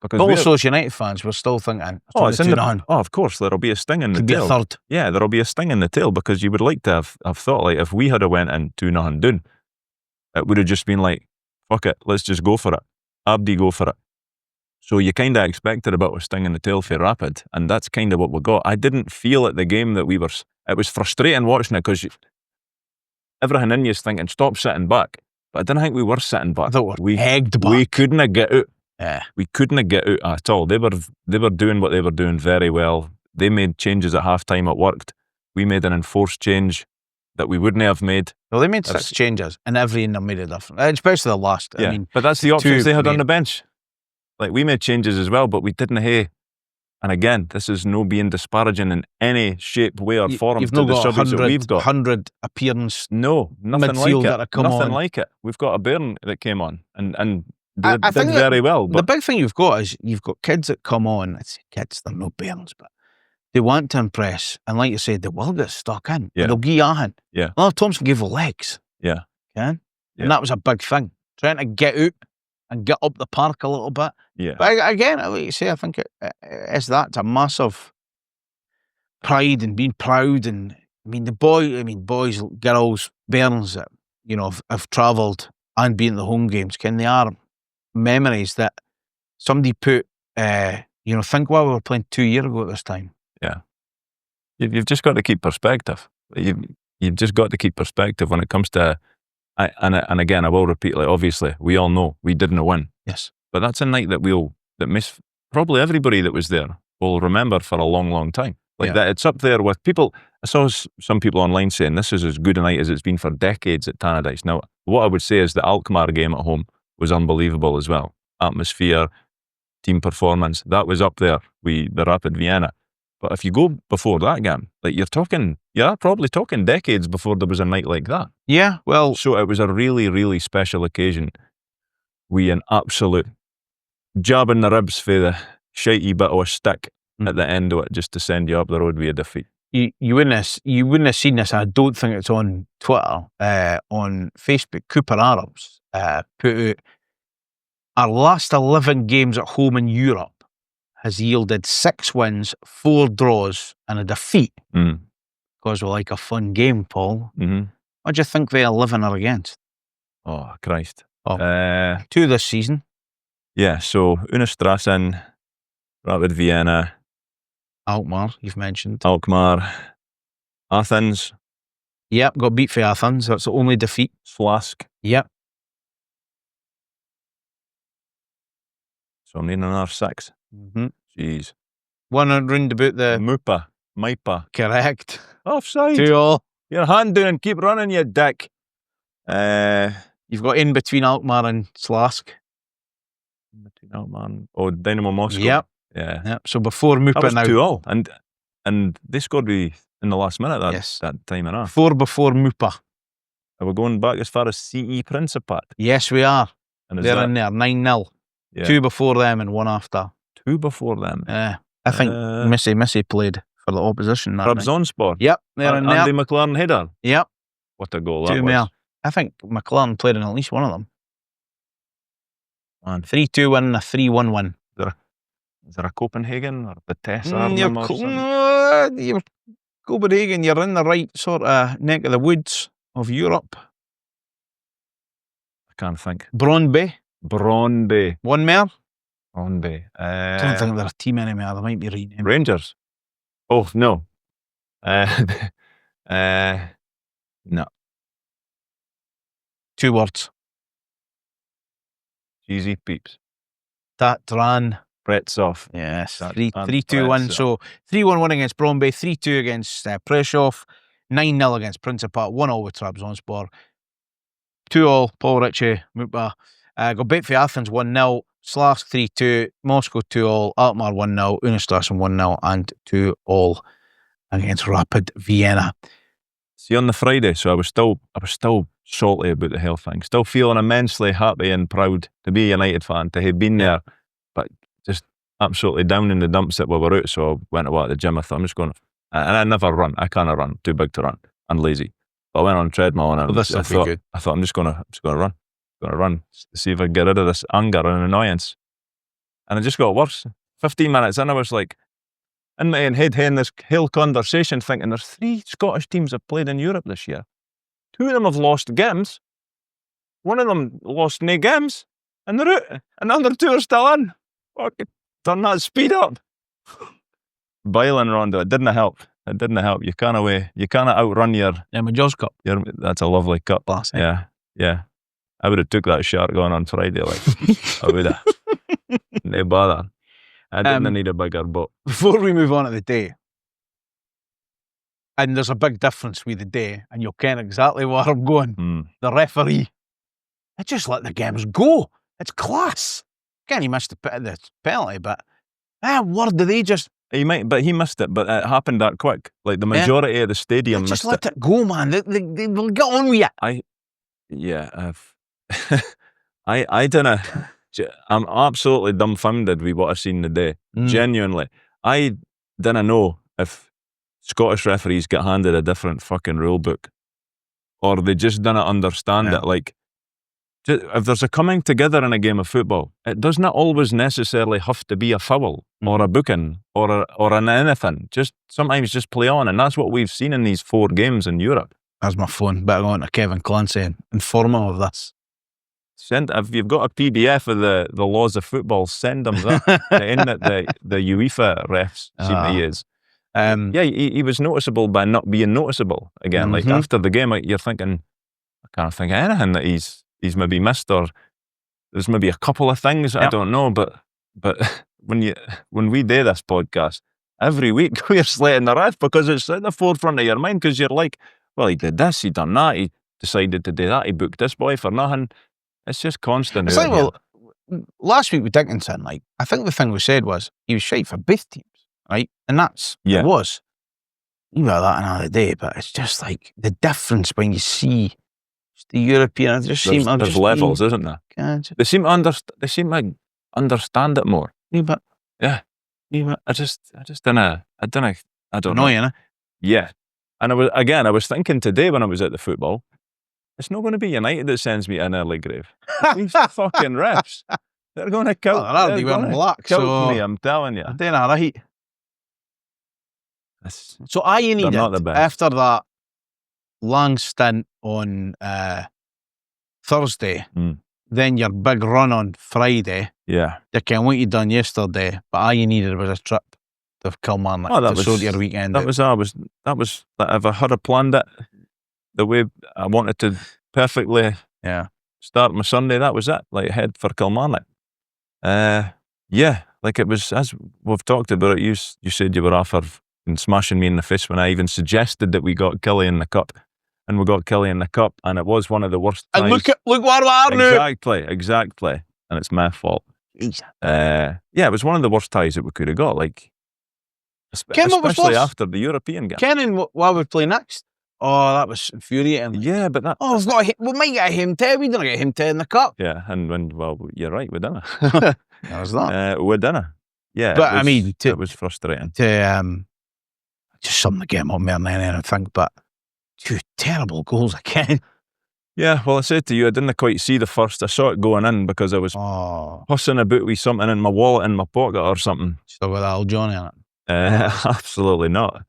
Speaker 3: Because
Speaker 2: also, as United fans, we're still thinking,
Speaker 3: it's in the, of course, there'll be a sting in the tail.
Speaker 2: Could be a third.
Speaker 3: Yeah, there'll be a sting in the tail, because you would like to have thought, like, if we had went in 2-0 down, it would have just been like, fuck it, let's just go for it. Abdi, go for it. So you kind of expected a bit of a sting in the tail for Rapid, and that's kind of what we got. I didn't feel at the game that it was frustrating watching it, because everything in you is thinking, stop sitting back. But I didn't think we were sitting back.
Speaker 2: I thought we egged back.
Speaker 3: We couldn't get out.
Speaker 2: Yeah.
Speaker 3: We couldn't get out at all. They were doing what they were doing very well. They made changes at half time. It worked. We made an enforced change that we wouldn't have made.
Speaker 2: Well, they made 6 changes, and every in them made a difference, especially the last.
Speaker 3: Yeah,
Speaker 2: I mean,
Speaker 3: but that's the options they had on the bench. Like, we made changes as well, but we didn't have. And again, this is no being disparaging in any shape, way, or form
Speaker 2: you've
Speaker 3: to
Speaker 2: not
Speaker 3: the
Speaker 2: got
Speaker 3: subjects that we've got.
Speaker 2: 100 appearance.
Speaker 3: No, nothing like it.
Speaker 2: Nothing
Speaker 3: on. Like it. We've got a Bairn that came on and did
Speaker 2: I think
Speaker 3: very well. But
Speaker 2: the big thing you've got is you've got kids that come on. It's kids, they're no Bairns, but they want to impress. And like you said, they will get stuck in.
Speaker 3: Yeah.
Speaker 2: They'll give you a hand.
Speaker 3: Yeah.
Speaker 2: Well, Thompson gave the legs.
Speaker 3: Yeah.
Speaker 2: Okay?
Speaker 3: Yeah.
Speaker 2: And that was a big thing. Trying to get out and get up the park a little bit.
Speaker 3: Yeah.
Speaker 2: But again, like you say, I think it's a massive pride and being proud. And I mean, boys, girls, Bairns that, have travelled and been at the home games, they are memories that somebody put, think we were playing 2 years ago at this time.
Speaker 3: Yeah. You've just got to keep perspective. You've just got to keep perspective when it comes to, and again, I will repeat, like, obviously, we all know we didn't win.
Speaker 2: Yes.
Speaker 3: But that's a night that probably everybody that was there will remember for a long, long time. Like, that it's up there with people. I saw some people online saying this is as good a night as it's been for decades at Tannadice. Now, what I would say is the Alkmaar game at home was unbelievable as well. Atmosphere, team performance, that was up there with the Rapid Vienna. But if you go before that game, like, you're probably talking decades before there was a night like that.
Speaker 2: Yeah, well.
Speaker 3: So it was a really, really special occasion. We an absolute jab in the ribs for the shitey bit of a stick at the end of it, just to send you up the road with a defeat.
Speaker 2: You wouldn't have seen this. I don't think it's on Twitter, on Facebook. Cooper Arabs put out, our last 11 games at home in Europe has yielded 6 wins, 4 draws, and a defeat. Because we like a fun game, Paul.
Speaker 3: Mm-hmm.
Speaker 2: What do you think the 11 are against?
Speaker 3: Oh, Christ.
Speaker 2: 2 this season.
Speaker 3: Yeah, so Unistrassen, Rapid Vienna,
Speaker 2: Alkmaar, you've mentioned.
Speaker 3: Alkmaar, Athens.
Speaker 2: Yep, got beat for Athens. That's the only defeat.
Speaker 3: Flask.
Speaker 2: Yep.
Speaker 3: So I'm needing another 6.
Speaker 2: Mm-hmm.
Speaker 3: Jeez.
Speaker 2: One round about the...
Speaker 3: Maipa.
Speaker 2: Correct.
Speaker 3: Offside.
Speaker 2: 2-2.
Speaker 3: your hand down and keep running, you dick.
Speaker 2: You've got in between Alkmaar and Slask.
Speaker 3: Between Alkmaar and Dynamo Moscow.
Speaker 2: Yep.
Speaker 3: Yeah.
Speaker 2: So before Mupa
Speaker 3: That was
Speaker 2: now.
Speaker 3: 2-2. And they scored in the last minute that time and a half.
Speaker 2: 4 before Mupa.
Speaker 3: Are we going back as far as CE Principat?
Speaker 2: Yes, we are.
Speaker 3: And
Speaker 2: They're in there, 9-0.
Speaker 3: Yeah.
Speaker 2: 2 before them and 1 after.
Speaker 3: 2 before them.
Speaker 2: I think Missy played for the opposition that night.
Speaker 3: Trabzonspor.
Speaker 2: Yep, they're in there.
Speaker 3: Andy McLaren header.
Speaker 2: Yep.
Speaker 3: What a goal
Speaker 2: 2
Speaker 3: that
Speaker 2: more.
Speaker 3: was.
Speaker 2: I think McLaren played in at least one of them. 3-2 win and a 3-1 win.
Speaker 3: Is there a Copenhagen or Vitesse?
Speaker 2: You're Copenhagen, you're in the right sort of neck of the woods of Europe.
Speaker 3: I can't think.
Speaker 2: Brøndby. One more.
Speaker 3: Brøndby.
Speaker 2: I don't think they're a team anymore. They might be renamed.
Speaker 3: Rangers. Oh, no. No.
Speaker 2: 2 words.
Speaker 3: Cheesy peeps.
Speaker 2: Tatran.
Speaker 3: Bretsov.
Speaker 2: Yes.
Speaker 3: That
Speaker 2: 3-2 win. So 3-1 win against Brøndby, 3-2 against Prešov, 9-0 against Principat, 1-0 with Trabzonspor, 2-0 Paul Ritchie, Mupa. Got beat for Athens 1-0, Slask 3-2, Moscow 2-0, Alkmaar 1-0, Unistrassen 1-0, and 2-0 against Rapid Vienna.
Speaker 3: See, on the Friday, so I was still salty about the whole thing. Still feeling immensely happy and proud to be a United fan, to have been there, but just absolutely down in the dumps that we were out. So I went to the gym. I thought, I'm just going to, and I never run. I can't run. Too big to run. And lazy. But I went on a treadmill and I thought, I'm just going to run. Going to run to see if I can get rid of this anger and annoyance. And it just got worse. 15 minutes in, I was like, in my own head, having this whole conversation, thinking there's 3 Scottish teams that played in Europe this year. 2 of them have lost games. 1 of them lost no games. And they're out. And the other 2 are still in. Fucking turn that speed up. Boiling Rondo. It didn't help. You can't outrun your
Speaker 2: Jaws Cup.
Speaker 3: That's a lovely cup.
Speaker 2: Classic.
Speaker 3: Yeah. I would have took that shark on Friday. I would have. No bother. I didn't need a bigger boat.
Speaker 2: Before we move on to the day, and there's a big difference with the day, and you'll ken exactly where I'm going. The referee, I just let the games go. It's class. Again, he missed the penalty, but word do they just...
Speaker 3: He missed it, but it happened that quick. Like the majority of the stadium
Speaker 2: just
Speaker 3: missed
Speaker 2: let it go, man. They'll get on with it.
Speaker 3: I don't know. I'm absolutely dumbfounded with what I've seen today. Genuinely. I didn't know if Scottish referees get handed a different fucking rule book or they just didn't understand it. Like, if there's a coming together in a game of football, it does not always necessarily have to be a foul or a booking or an anything. Just sometimes just play on, and that's what we've seen in these 4 games in Europe.
Speaker 2: There's my phone. Better go on to Kevin Clancy and inform him of this.
Speaker 3: If you've got a PDF of the laws of football, send them that. The end that the UEFA refs seem to use. He was noticeable by not being noticeable again. Like after the game, you're thinking, I can't think of anything that he's maybe missed, or there's maybe a couple of things I don't know. But when we do this podcast every week, we're slating the ref because it's at the forefront of your mind, because you're like, well, he did this, he done that, he decided to do that, he booked this boy for nothing. It's just constant.
Speaker 2: It's like, well, last week with Dickinson, like, I think the thing we said was he was shite for both teams, right? And that's it was. You know that another day, but it's just like the difference when you see the European. There's
Speaker 3: levels, isn't there? They seem to understand it more.
Speaker 2: Yeah,
Speaker 3: I don't know.
Speaker 2: You know?
Speaker 3: Yeah, and I was thinking today when I was at the football, it's not going to be United that sends me an early grave. These fucking refs, they're going to kill.
Speaker 2: Well, they're wearing black, so
Speaker 3: me. I'm telling you.
Speaker 2: They're all right. So all you needed after that long stint on Thursday, then your big run on Friday.
Speaker 3: Yeah.
Speaker 2: You can what you done yesterday, but all you needed was a trip to Kilmarnock to sort your weekend.
Speaker 3: That was if I had planned it the way I wanted to perfectly start my Sunday, that was it. Like, head for Kilmarnock. Like it was, as we've talked about it, you said you were offered and smashing me in the face when I even suggested that we got KIllie in the cup. And we got KIllie in the cup, and it was one of the worst ties.
Speaker 2: And look where we are now.
Speaker 3: Exactly. And it's my fault. Yeah, it was one of the worst ties that we could have got. Like, especially after the European game.
Speaker 2: Kenning, what we play next? Oh, that was infuriating.
Speaker 3: Yeah, but that...
Speaker 2: Oh, we might get a him 10. We didn't get him 10 in the cup.
Speaker 3: Yeah, well, you're right, we didn't.
Speaker 2: How's that?
Speaker 3: We didn't. Yeah,
Speaker 2: but I mean,
Speaker 3: it was frustrating.
Speaker 2: Just something to get him on more than anything, but 2 terrible goals again.
Speaker 3: Yeah, well, I said to you, I didn't quite see the first. I saw it going in because I was hussing about with something in my wallet in my pocket or something.
Speaker 2: Still got that old Johnny in it?
Speaker 3: Absolutely not.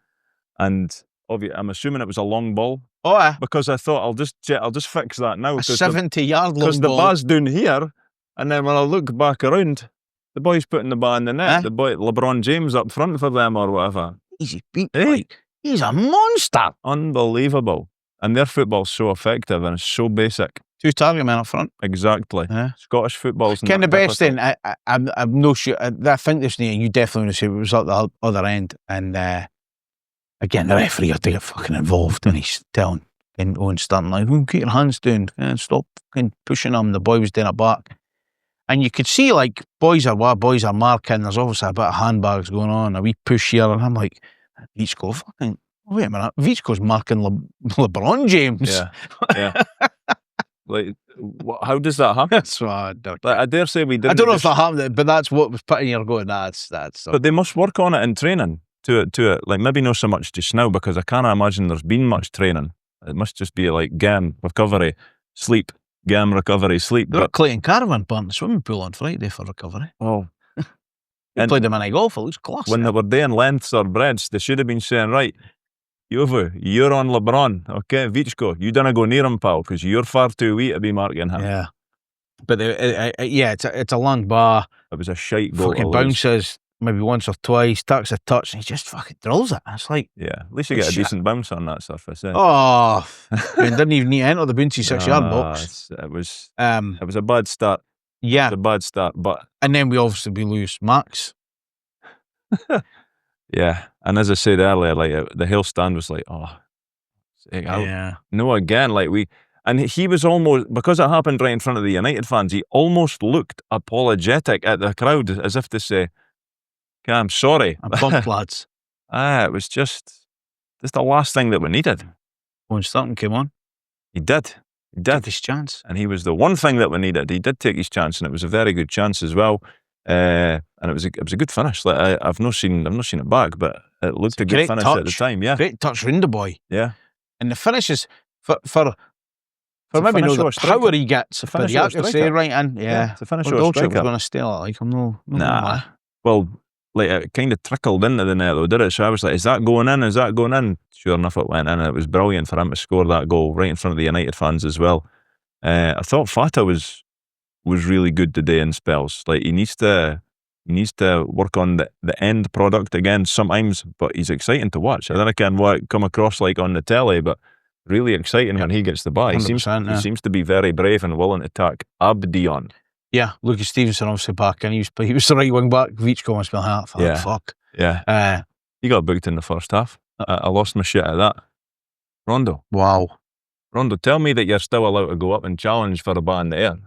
Speaker 3: And obviously, I'm assuming it was a long ball.
Speaker 2: Oh, yeah.
Speaker 3: Because I thought I'll just fix that now.
Speaker 2: A 70-yard long ball.
Speaker 3: Because the bar's down here, and then when I look back around, the boy's putting the ball in the net. The boy, LeBron James, up front for them or whatever.
Speaker 2: Easy beat. Hey. He's a monster.
Speaker 3: Unbelievable. And their football's so effective and it's so basic.
Speaker 2: 2 target men up front.
Speaker 3: Exactly. Scottish football's
Speaker 2: kind of best thing. I'm no sure. I think this night you definitely want to say it was at the other end. And again, the referee had to get fucking involved, and he's telling Owen Stanton, like, get your hands down and stop fucking pushing him. The boy was doing it back. And you could see, like, boys are marking. There's obviously a bit of handbags going on, a wee push here. And I'm like, Vichko, fucking, wait a minute. Vichko's marking LeBron James.
Speaker 3: Yeah. Like, how does that happen?
Speaker 2: That's what I don't.
Speaker 3: Like, I dare say we didn't.
Speaker 2: I don't know if that happened, but that's what was putting your going. That's.
Speaker 3: But they must work on it in training to it. Like, maybe not so much just now, because I can't imagine there's been much training. It must just be like game, recovery, sleep, game, recovery, sleep.
Speaker 2: They're at Clayton Caravan burnt the swimming pool on Friday for recovery.
Speaker 3: Oh.
Speaker 2: They played the mini golf. It looks class.
Speaker 3: When they were doing lengths or breadths, they should have been saying, right, Yovu, you're on LeBron, okay? Vichko, you don't go near him, pal, because you're far too wee to be marking him.
Speaker 2: Yeah. But it's a long bar.
Speaker 3: It was a shite goal.
Speaker 2: Fucking bounces maybe once or twice, tucks a touch, and he just fucking drills it. It's like,
Speaker 3: yeah, at least you get a decent bounce on that surface.
Speaker 2: Oh, didn't even need to enter the bouncy 6-yard box.
Speaker 3: It was a bad start.
Speaker 2: Yeah,
Speaker 3: it was a bad start,
Speaker 2: and then we lose Max.
Speaker 3: Yeah, and as I said earlier, like the whole stand was like, no, again, like and he was almost, because it happened right in front of the United fans, he almost looked apologetic at the crowd, as if to say, okay, I'm sorry.
Speaker 2: I'm pumped, lads.
Speaker 3: It was just the last thing that we needed.
Speaker 2: When Stanton came on,
Speaker 3: he did.
Speaker 2: Took his chance,
Speaker 3: and he was the one thing that we needed. He did take his chance, and it was a very good chance as well. And it was a good finish. Like I've not seen it back, but it looked a good finish at the time. Yeah,
Speaker 2: great touch round the boy.
Speaker 3: Yeah,
Speaker 2: and the finishes for maybe know the power he gets. For the accuracy right in. Yeah,
Speaker 3: the finish of a striker.
Speaker 2: Was going to steal it. Like I'm no.
Speaker 3: Nah. Well, like it kind of trickled into the net though, did it? So I was like, is that going in? Is that going in? Sure enough, it went in, and it was brilliant for him to score that goal right in front of the United fans as well. I thought Fata was really good today in spells. Like he needs to work on the end product again sometimes, but he's exciting to watch. I don't know what come across like on the telly, but really exciting when he gets the ball. He seems to be very brave and willing to attack Abdion.
Speaker 2: Yeah, Lucas Stevenson obviously back, and he was the right wing back. Vichko must be like, fuck.
Speaker 3: Yeah. He got booked in the first half. I lost my shit at that. Rondo.
Speaker 2: Wow.
Speaker 3: Rondo, tell me that you're still allowed to go up and challenge for a ball in the air.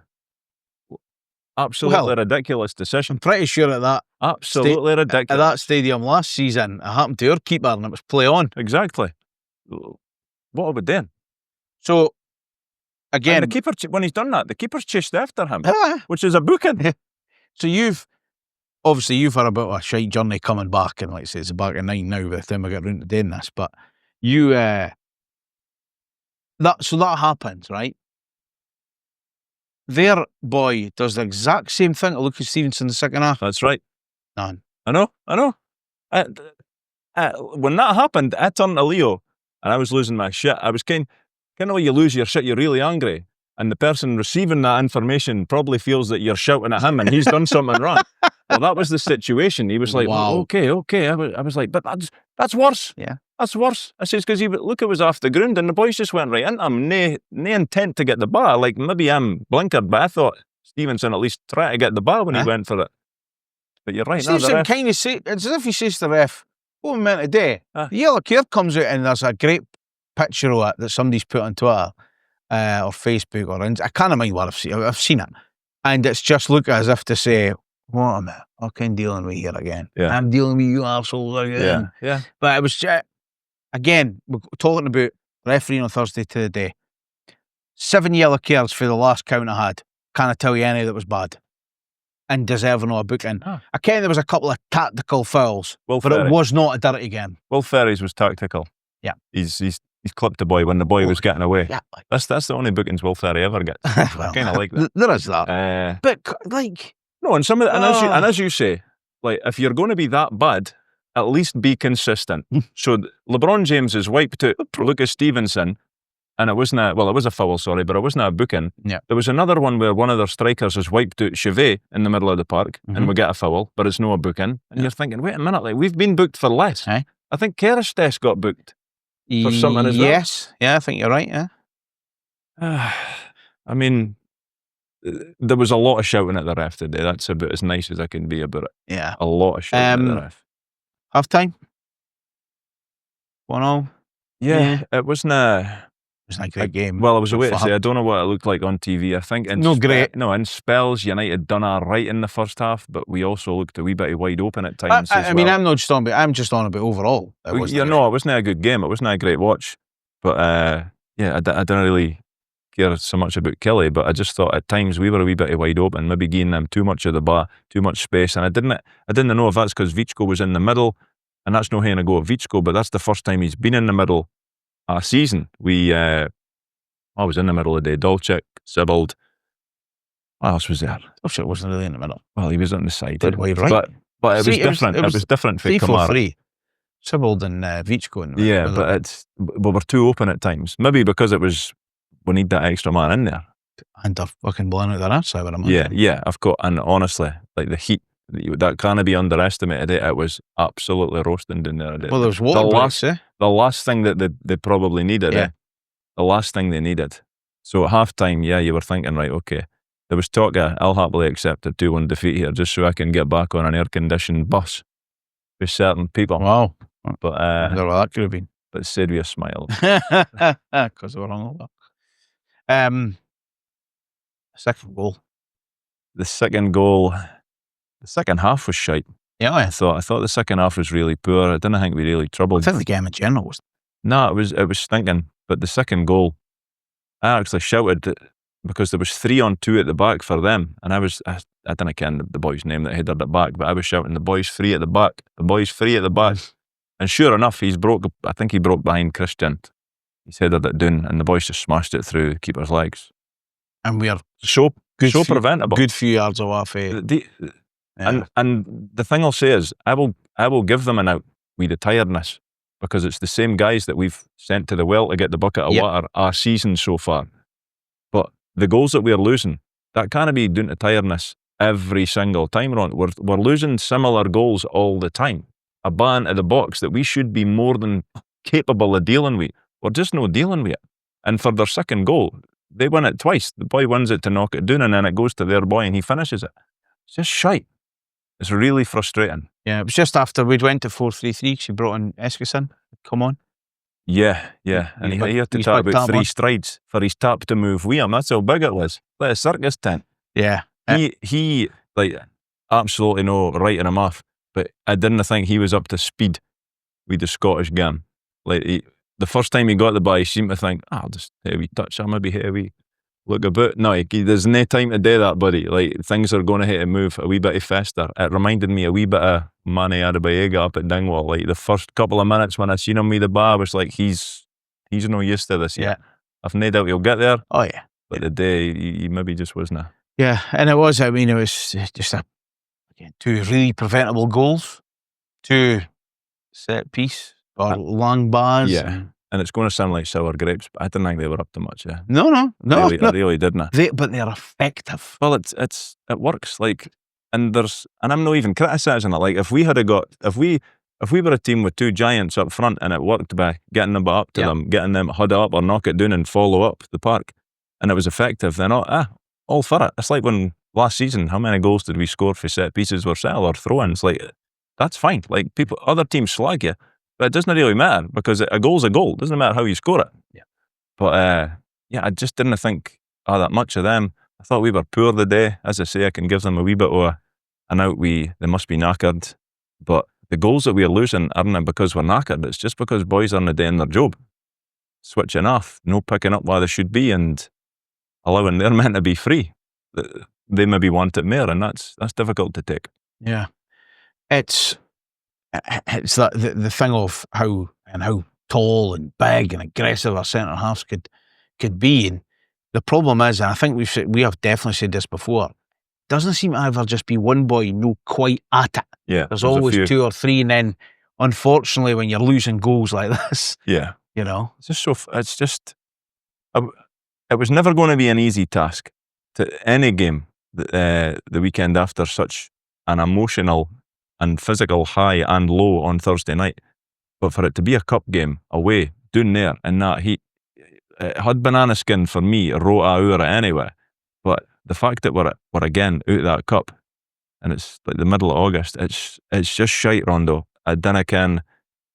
Speaker 3: Absolutely ridiculous decision.
Speaker 2: I'm pretty sure at that.
Speaker 3: Absolutely ridiculous.
Speaker 2: At that stadium last season, it happened to our keeper, and it was play on.
Speaker 3: Exactly. What are we doing?
Speaker 2: So, again,
Speaker 3: and the keeper, when he's done that, the keeper's chased after him, which is a booking.
Speaker 2: So you've had a bit of a shite journey coming back, and like I say, it's back at 9 now by the time I get round to doing this, but you, that happens, right? Their boy does the exact same thing to Lucas Stevenson in the second half.
Speaker 3: That's right.
Speaker 2: None.
Speaker 3: I know. When that happened, I turned to Leo, and I was losing my shit. I was kind of like you lose your shit, you're really angry. And the person receiving that information probably feels that you're shouting at him and he's done something wrong. Well, that was the situation. He was like, wow. Okay. I was like, but that's worse.
Speaker 2: Yeah.
Speaker 3: That's worse. I says, because it was off the ground and the boys just went right into him. No intent to get the ball. Like, maybe I'm blinkered, but I thought Stevenson at least tried to get the ball when he went for it. But you're right.
Speaker 2: Stevenson kind of said, it's as if he says to the ref, what we meant today, the yellow card comes out and there's a great picture of it that somebody's put on Twitter or Facebook or I can't mind what I've seen it. And it's just look as if to say, what am I fucking dealing with here again?
Speaker 3: Yeah.
Speaker 2: I'm dealing with you arseholes again.
Speaker 3: Yeah.
Speaker 2: But it was just, again, we're talking about refereeing on Thursday to the day. 7 yellow cards for the last count I had. Can't I tell you any that was bad? And deserving of a booking. I ken there was a couple of tactical fouls, but
Speaker 3: Ferry.
Speaker 2: it was not a dirty game.
Speaker 3: Will Ferry's was tactical.
Speaker 2: Yeah.
Speaker 3: He's clipped the boy when the boy was getting away.
Speaker 2: Yeah.
Speaker 3: That's the only bookings Will Ferry ever gets.
Speaker 2: Well,
Speaker 3: kind of like that.
Speaker 2: There is that. But, like...
Speaker 3: No, and some of the, and as you say, like, if you're going to be that bad, at least be consistent. So LeBron James is wiped out Lucas Stevenson, and it wasn't it was a foul, sorry, but it wasn't a booking.
Speaker 2: Yeah.
Speaker 3: There was another one where one of their strikers has wiped out Chevet in the middle of the park, and we get a foul, but it's no a booking. And you're thinking, wait a minute, like, we've been booked for less. I think Tannadice Test got booked for something as well.
Speaker 2: Yes. Yeah, I think you're right, yeah.
Speaker 3: I mean, there was a lot of shouting at the ref today. That's about as nice as I can be about it.
Speaker 2: Yeah.
Speaker 3: A lot of shouting at the ref.
Speaker 2: Half time? 1-0?
Speaker 3: Yeah. It wasn't
Speaker 2: a great game.
Speaker 3: Well, I was away to say, I don't know what it looked like on TV. I think in spells, United done all right in the first half, but we also looked a wee bit wide open at times as well.
Speaker 2: I mean, I'm just on about overall.
Speaker 3: It wasn't a good game. It wasn't a great watch. But I didn't really care so much about KIllie, but I just thought at times we were a wee bit wide open, maybe giving them too much of the bar, too much space. And I didn't know if that's because Vichko was in the middle, and that's no having a go at Vichko, but that's the first time he's been in the middle a season. I was in the middle of the day. Dolchik, Sibbald. What else was there?
Speaker 2: Dolchik wasn't really in the middle.
Speaker 3: Well, he was on the side.
Speaker 2: Right.
Speaker 3: But it was different. It was different for Kilmarnock.
Speaker 2: 3-4-3. Sibbald and Vichko in the middle.
Speaker 3: Yeah, but we were too open at times. Maybe because we need that extra man in there.
Speaker 2: And they're fucking blowing out their arse, I would imagine.
Speaker 3: Yeah, I've got, and honestly, like the heat, that can't be underestimated. It was absolutely roasting down there.
Speaker 2: Well, there was water breaks,
Speaker 3: the last thing that they probably needed, the last thing they needed. So at half-time, you were thinking, right, okay, there was talk of, I'll happily accept a 2-1 defeat here just so I can get back on an air-conditioned bus with certain people.
Speaker 2: Wow.
Speaker 3: But
Speaker 2: I don't know what that could have been.
Speaker 3: But said we a smile.
Speaker 2: Because they were hungover. Second goal.
Speaker 3: The second goal, the second half was shite.
Speaker 2: Yeah,
Speaker 3: I thought the second half was really poor. I didn't think we really troubled.
Speaker 2: I think the game in general was.
Speaker 3: No, it was stinking. But the second goal, I actually shouted because there was 3-on-2 at the back for them, and I didn't ken the boy's name that headed it back, but I was shouting, "The boys free at the back! The boys free at the back!" And sure enough, I think he broke behind Christian. He's headed it down, and the boys just smashed it through the keeper's legs.
Speaker 2: And we are
Speaker 3: so preventable.
Speaker 2: Good few yards away.
Speaker 3: And the thing I'll say is, I will give them an out with the tiredness, because it's the same guys that we've sent to the well to get the bucket of water our season so far. But the goals that we're losing, that can't be down to tiredness every single time, Ron. We're losing similar goals all the time. A ban to the box that we should be more than capable of dealing with. We're just not dealing with it. And for their second goal, they win it twice. The boy wins it to knock it down, and then it goes to their boy and he finishes it. It's just shite. It's really frustrating.
Speaker 2: Yeah, it was just after we'd went to 4-3-3, she brought in Eskison. Come on.
Speaker 3: Yeah. And he had to talk about 3 strides for his tap to move with him. That's how big it was. Like a circus tent.
Speaker 2: Yeah.
Speaker 3: He like, absolutely no writing him off, but I didn't think he was up to speed with the Scottish game. Like, the first time he got the ball, he seemed to think, I'll just heavy touch him, maybe heavy look about. No, there's no time to do that, buddy. Like, things are going to have to move a wee bit faster. It reminded me a wee bit of Manny Adebayoga up at Dingwall. Like, the first couple of minutes when I seen him with the ball, I was like, he's no used to this yet. I've no doubt he'll get there.
Speaker 2: Oh, yeah.
Speaker 3: But the day, he maybe just wasn't.
Speaker 2: Yeah, and it was just 2 really preventable goals, 2 set piece or long bars.
Speaker 3: Yeah. And it's going to sound like sour grapes, but I didn't think they were up to much.
Speaker 2: No.
Speaker 3: I really didn't.
Speaker 2: But they're effective.
Speaker 3: Well, it works. Like, and I'm not even criticising it. Like, if we were a team with 2 giants up front and it worked by getting the ball up to them, getting them huddle up or knock it down and follow up the park, and it was effective, then all for it. It's like when last season, how many goals did we score for set pieces or throw-ins? Like, that's fine. Like other teams slag you, but it doesn't really matter because a goal's a goal. It doesn't matter how you score it.
Speaker 2: Yeah.
Speaker 3: But I just didn't think that much of them. I thought we were poor the day. As I say, I can give them a wee bit of an out. They must be knackered. But the goals that we're losing aren't because we're knackered. It's just because boys aren't doing their job. Switching off, no picking up where they should be and allowing their men to be free. They maybe want it more, and that's difficult to take.
Speaker 2: Yeah. It's that the thing of how tall and big and aggressive our centre halves could be. And the problem is, and I think we have definitely said this before, doesn't seem to ever just be one boy quite at it.
Speaker 3: Yeah,
Speaker 2: there's always two or three, and then unfortunately when you're losing goals like this,
Speaker 3: yeah,
Speaker 2: you know,
Speaker 3: it was never going to be an easy task to any game the weekend after such an emotional and physical high and low on Thursday night. But for it to be a cup game away, down there in that heat, it had banana skin for me, wrote hour anyway. But the fact that we're again out of that cup, and it's like the middle of August, it's just shite, Rondo. I dinna ken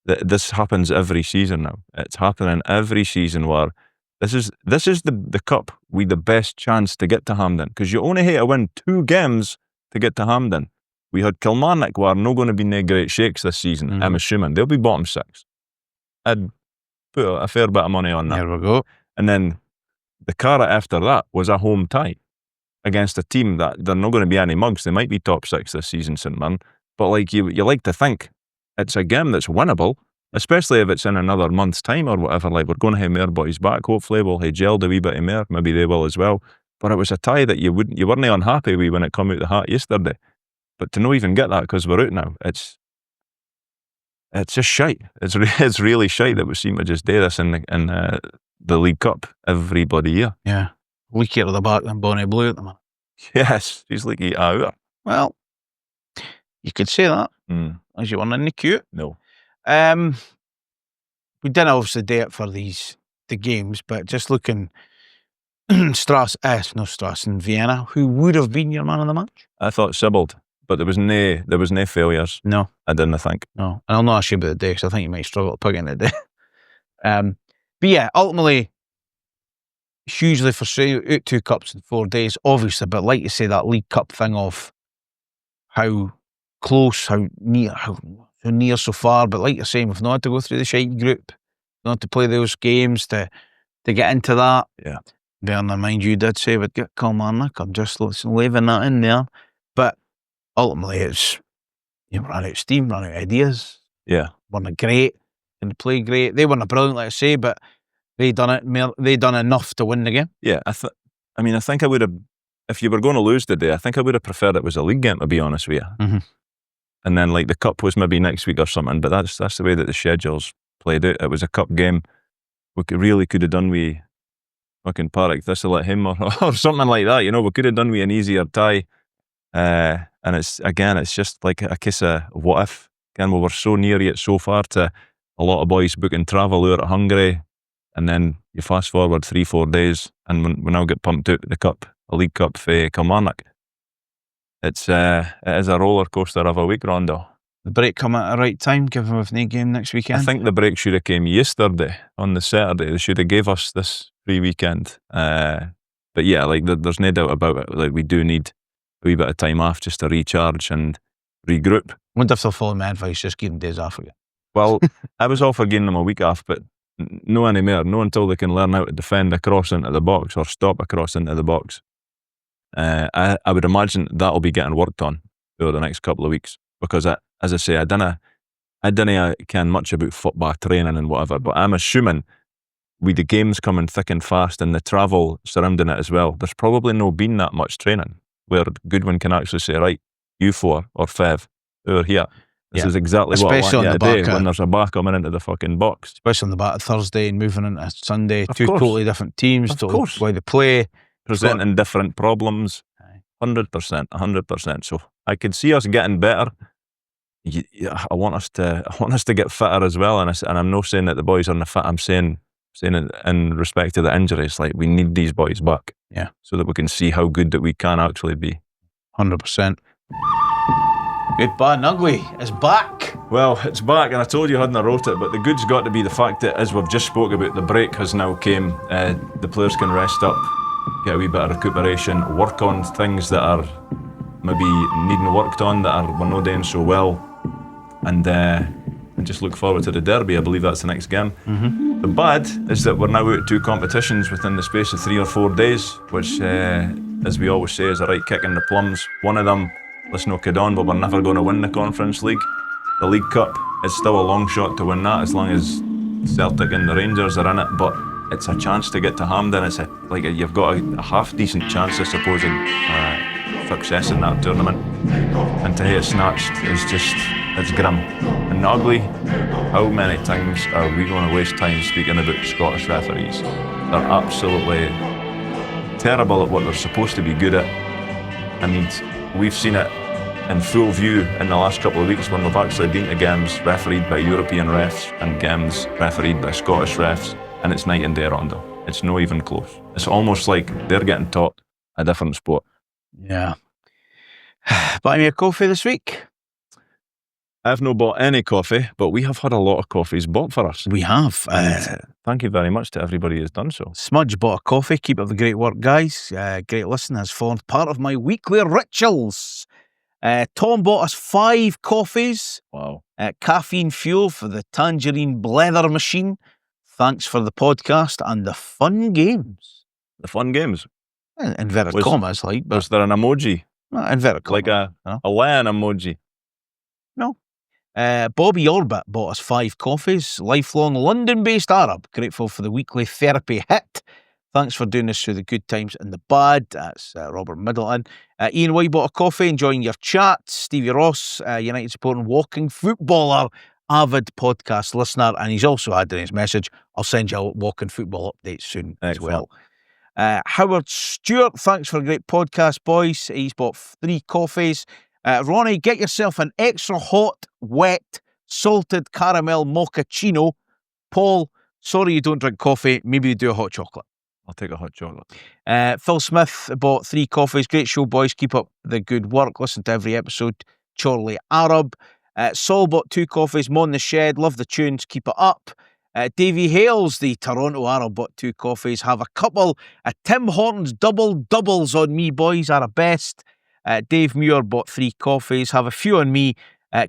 Speaker 3: that this happens every season now. It's happening every season where this is the cup with the best chance to get to Hampden, because you only have to win 2 games to get to Hampden. We had Kilmarnock, who are not going to be no great shakes this season. Mm-hmm. I'm assuming they'll be bottom 6. I'd put a fair bit of money on that.
Speaker 2: There we go.
Speaker 3: And then the carrot after that was a home tie against a team that they're not going to be any mugs. They might be top 6 this season, St Mirren. But like you like to think it's a game that's winnable, especially if it's in another month's time or whatever. Like, we're going to have more boys back. Hopefully we'll have gelled a wee bit more. Maybe they will as well. But it was a tie that you weren't unhappy with when it come out the hat yesterday. But to not even get that because we're out now, it's just shite. It's really shite that we seem to just do this in the League Cup every bloody year.
Speaker 2: Yeah. Leakier at the back than Bonnie Blue at the moment.
Speaker 3: Yes, he's leaky out.
Speaker 2: Well, you could say that. As you weren't in the queue.
Speaker 3: No.
Speaker 2: We didn't obviously do it for the games, but just looking Strass and Vienna, who would have been your man of the match?
Speaker 3: I thought Sibbald, but there was no failures.
Speaker 2: No.
Speaker 3: I didn't think.
Speaker 2: No. And I'll not ask you about the day, because I think you might struggle to pick in the day. But yeah, ultimately, hugely frustrating. Out 2 cups in 4 days, obviously, but like you say, that League Cup thing of how close, how near so far, but like you're saying, we've not had to go through the shite group, not to play those games to get into that.
Speaker 3: Yeah.
Speaker 2: Bearing in mind, you did say we'd get Kilmarnock. I'm just leaving that in there. But ultimately, it's run out of steam, run out of ideas.
Speaker 3: Yeah.
Speaker 2: Weren't great, didn't play great. They weren't brilliant, like I say, but they done enough to win the game.
Speaker 3: Yeah, I think I would have, if you were going to lose today, I think I would have preferred it was a league game, to be honest with you.
Speaker 2: Mm-hmm.
Speaker 3: And then like the cup was maybe next week or something, but that's the way that the schedules played out. It was a cup game. We could have done with fucking Partick Thistle at him or something like that. You know, we could have done with an easier tie. And it's just like a case of what if. Again, we were so near yet so far to a lot of boys booking travel out of Hungary, and then you fast forward 3-4 days and we now get pumped out the cup, a League Cup for Kilmarnock. It is a roller coaster of a week, Rondo.
Speaker 2: The break come at the right time, given we've no game next weekend.
Speaker 3: I think the break should have came yesterday on the Saturday. They should have gave us this free weekend. But yeah, like there's no doubt about it. Like, we do need a wee bit of time off just to recharge and regroup.
Speaker 2: Wonder if they'll follow my advice, just give them days off again.
Speaker 3: Well, I was all for giving them a week off, but no anymore. No until they can learn how to defend a cross into the box or stop a cross into the box. I would imagine that'll be getting worked on over the next couple of weeks, because as I say, I didn't care much about football training and whatever, but I'm assuming with the games coming thick and fast and the travel surrounding it as well, there's probably no been that much training where Goodwin can actually say, right, you 4 or 5 over here. This is exactly
Speaker 2: especially
Speaker 3: what I want you to do when there's a bar coming into the fucking box.
Speaker 2: Especially on the back of Thursday and moving into Sunday.
Speaker 3: Of
Speaker 2: 2
Speaker 3: course.
Speaker 2: totally different teams, totally way they play.
Speaker 3: Presenting different problems. 100%. So I could see us getting better. I want us to get fitter as well. And I'm not saying that the boys aren't fit. I'm saying it in respect to the injuries. Like, we need these boys back.
Speaker 2: Yeah.
Speaker 3: So that we can see how good that we can actually be.
Speaker 2: 100%. Good, bad and ugly is back.
Speaker 3: Well, it's back, and I told you I hadn't wrote it, but the good's got to be the fact that, as we've just spoke about, the break has now came. The players can rest up, get a wee bit of recuperation, work on things that are maybe needing worked on, that we're not doing so well, and just look forward to the derby. I believe that's the next game. The bad is that we're now out 2 competitions within the space of 3 or 4 days, which, as we always say, is a right kick in the plums. One of them, let's not kid on, but we're never going to win the Conference League. The League Cup, it's still a long shot to win that, as long as Celtic and the Rangers are in it, but it's a chance to get to Hampden. It's you've got a half-decent chance, I suppose, of success in that tournament. And to have it snatched is just, it's grim. And ugly, how many times are we going to waste time speaking about Scottish referees? They're absolutely terrible at what they're supposed to be good at. I mean, we've seen it in full view in the last couple of weeks when we've actually been to games refereed by European refs and games refereed by Scottish refs, and it's night and day, Rondo. It's not even close. It's almost like they're getting taught a different sport.
Speaker 2: Yeah. Buy me a coffee this week?
Speaker 3: I've not bought any coffee, but we have had a lot of coffees bought for us.
Speaker 2: We have.
Speaker 3: Thank you very much to everybody who's done so.
Speaker 2: Smudge bought a coffee. Keep up the great work, guys. Great listen has formed part of my weekly rituals. Tom bought us 5 coffees.
Speaker 3: Wow.
Speaker 2: Caffeine fuel for the tangerine blether machine. Thanks for the podcast and the fun games.
Speaker 3: The fun games?
Speaker 2: Inverted commas, like.
Speaker 3: Was there an emoji?
Speaker 2: Inverted commas.
Speaker 3: Like a lion emoji?
Speaker 2: No. Bobby Orbit bought us 5 coffees. Lifelong London-based Arab. Grateful for the weekly therapy hit. Thanks for doing this through the good times and the bad. That's Robert Middleton. Ian White bought a coffee, enjoying your chat. Stevie Ross, United supporting walking footballer, avid podcast listener, and he's also added in his message, I'll send you a walking football update soon as well. Howard Stewart, thanks for a great podcast, boys. He's bought 3 coffees. Ronnie, get yourself an extra hot, wet, salted caramel mochaccino. Paul, sorry you don't drink coffee. Maybe you do a hot chocolate.
Speaker 3: I'll take a hot chocolate.
Speaker 2: Phil Smith bought 3 coffees. Great show, boys. Keep up the good work. Listen to every episode. Charlie Arab. Saul bought 2 coffees. Mon the Shed. Love the tunes. Keep it up. Davey Hales, the Toronto Arab, bought 2 coffees. Have a couple of Tim Hortons doubles on me, boys. Are a best. Dave Muir bought 3 coffees. Have a few on me.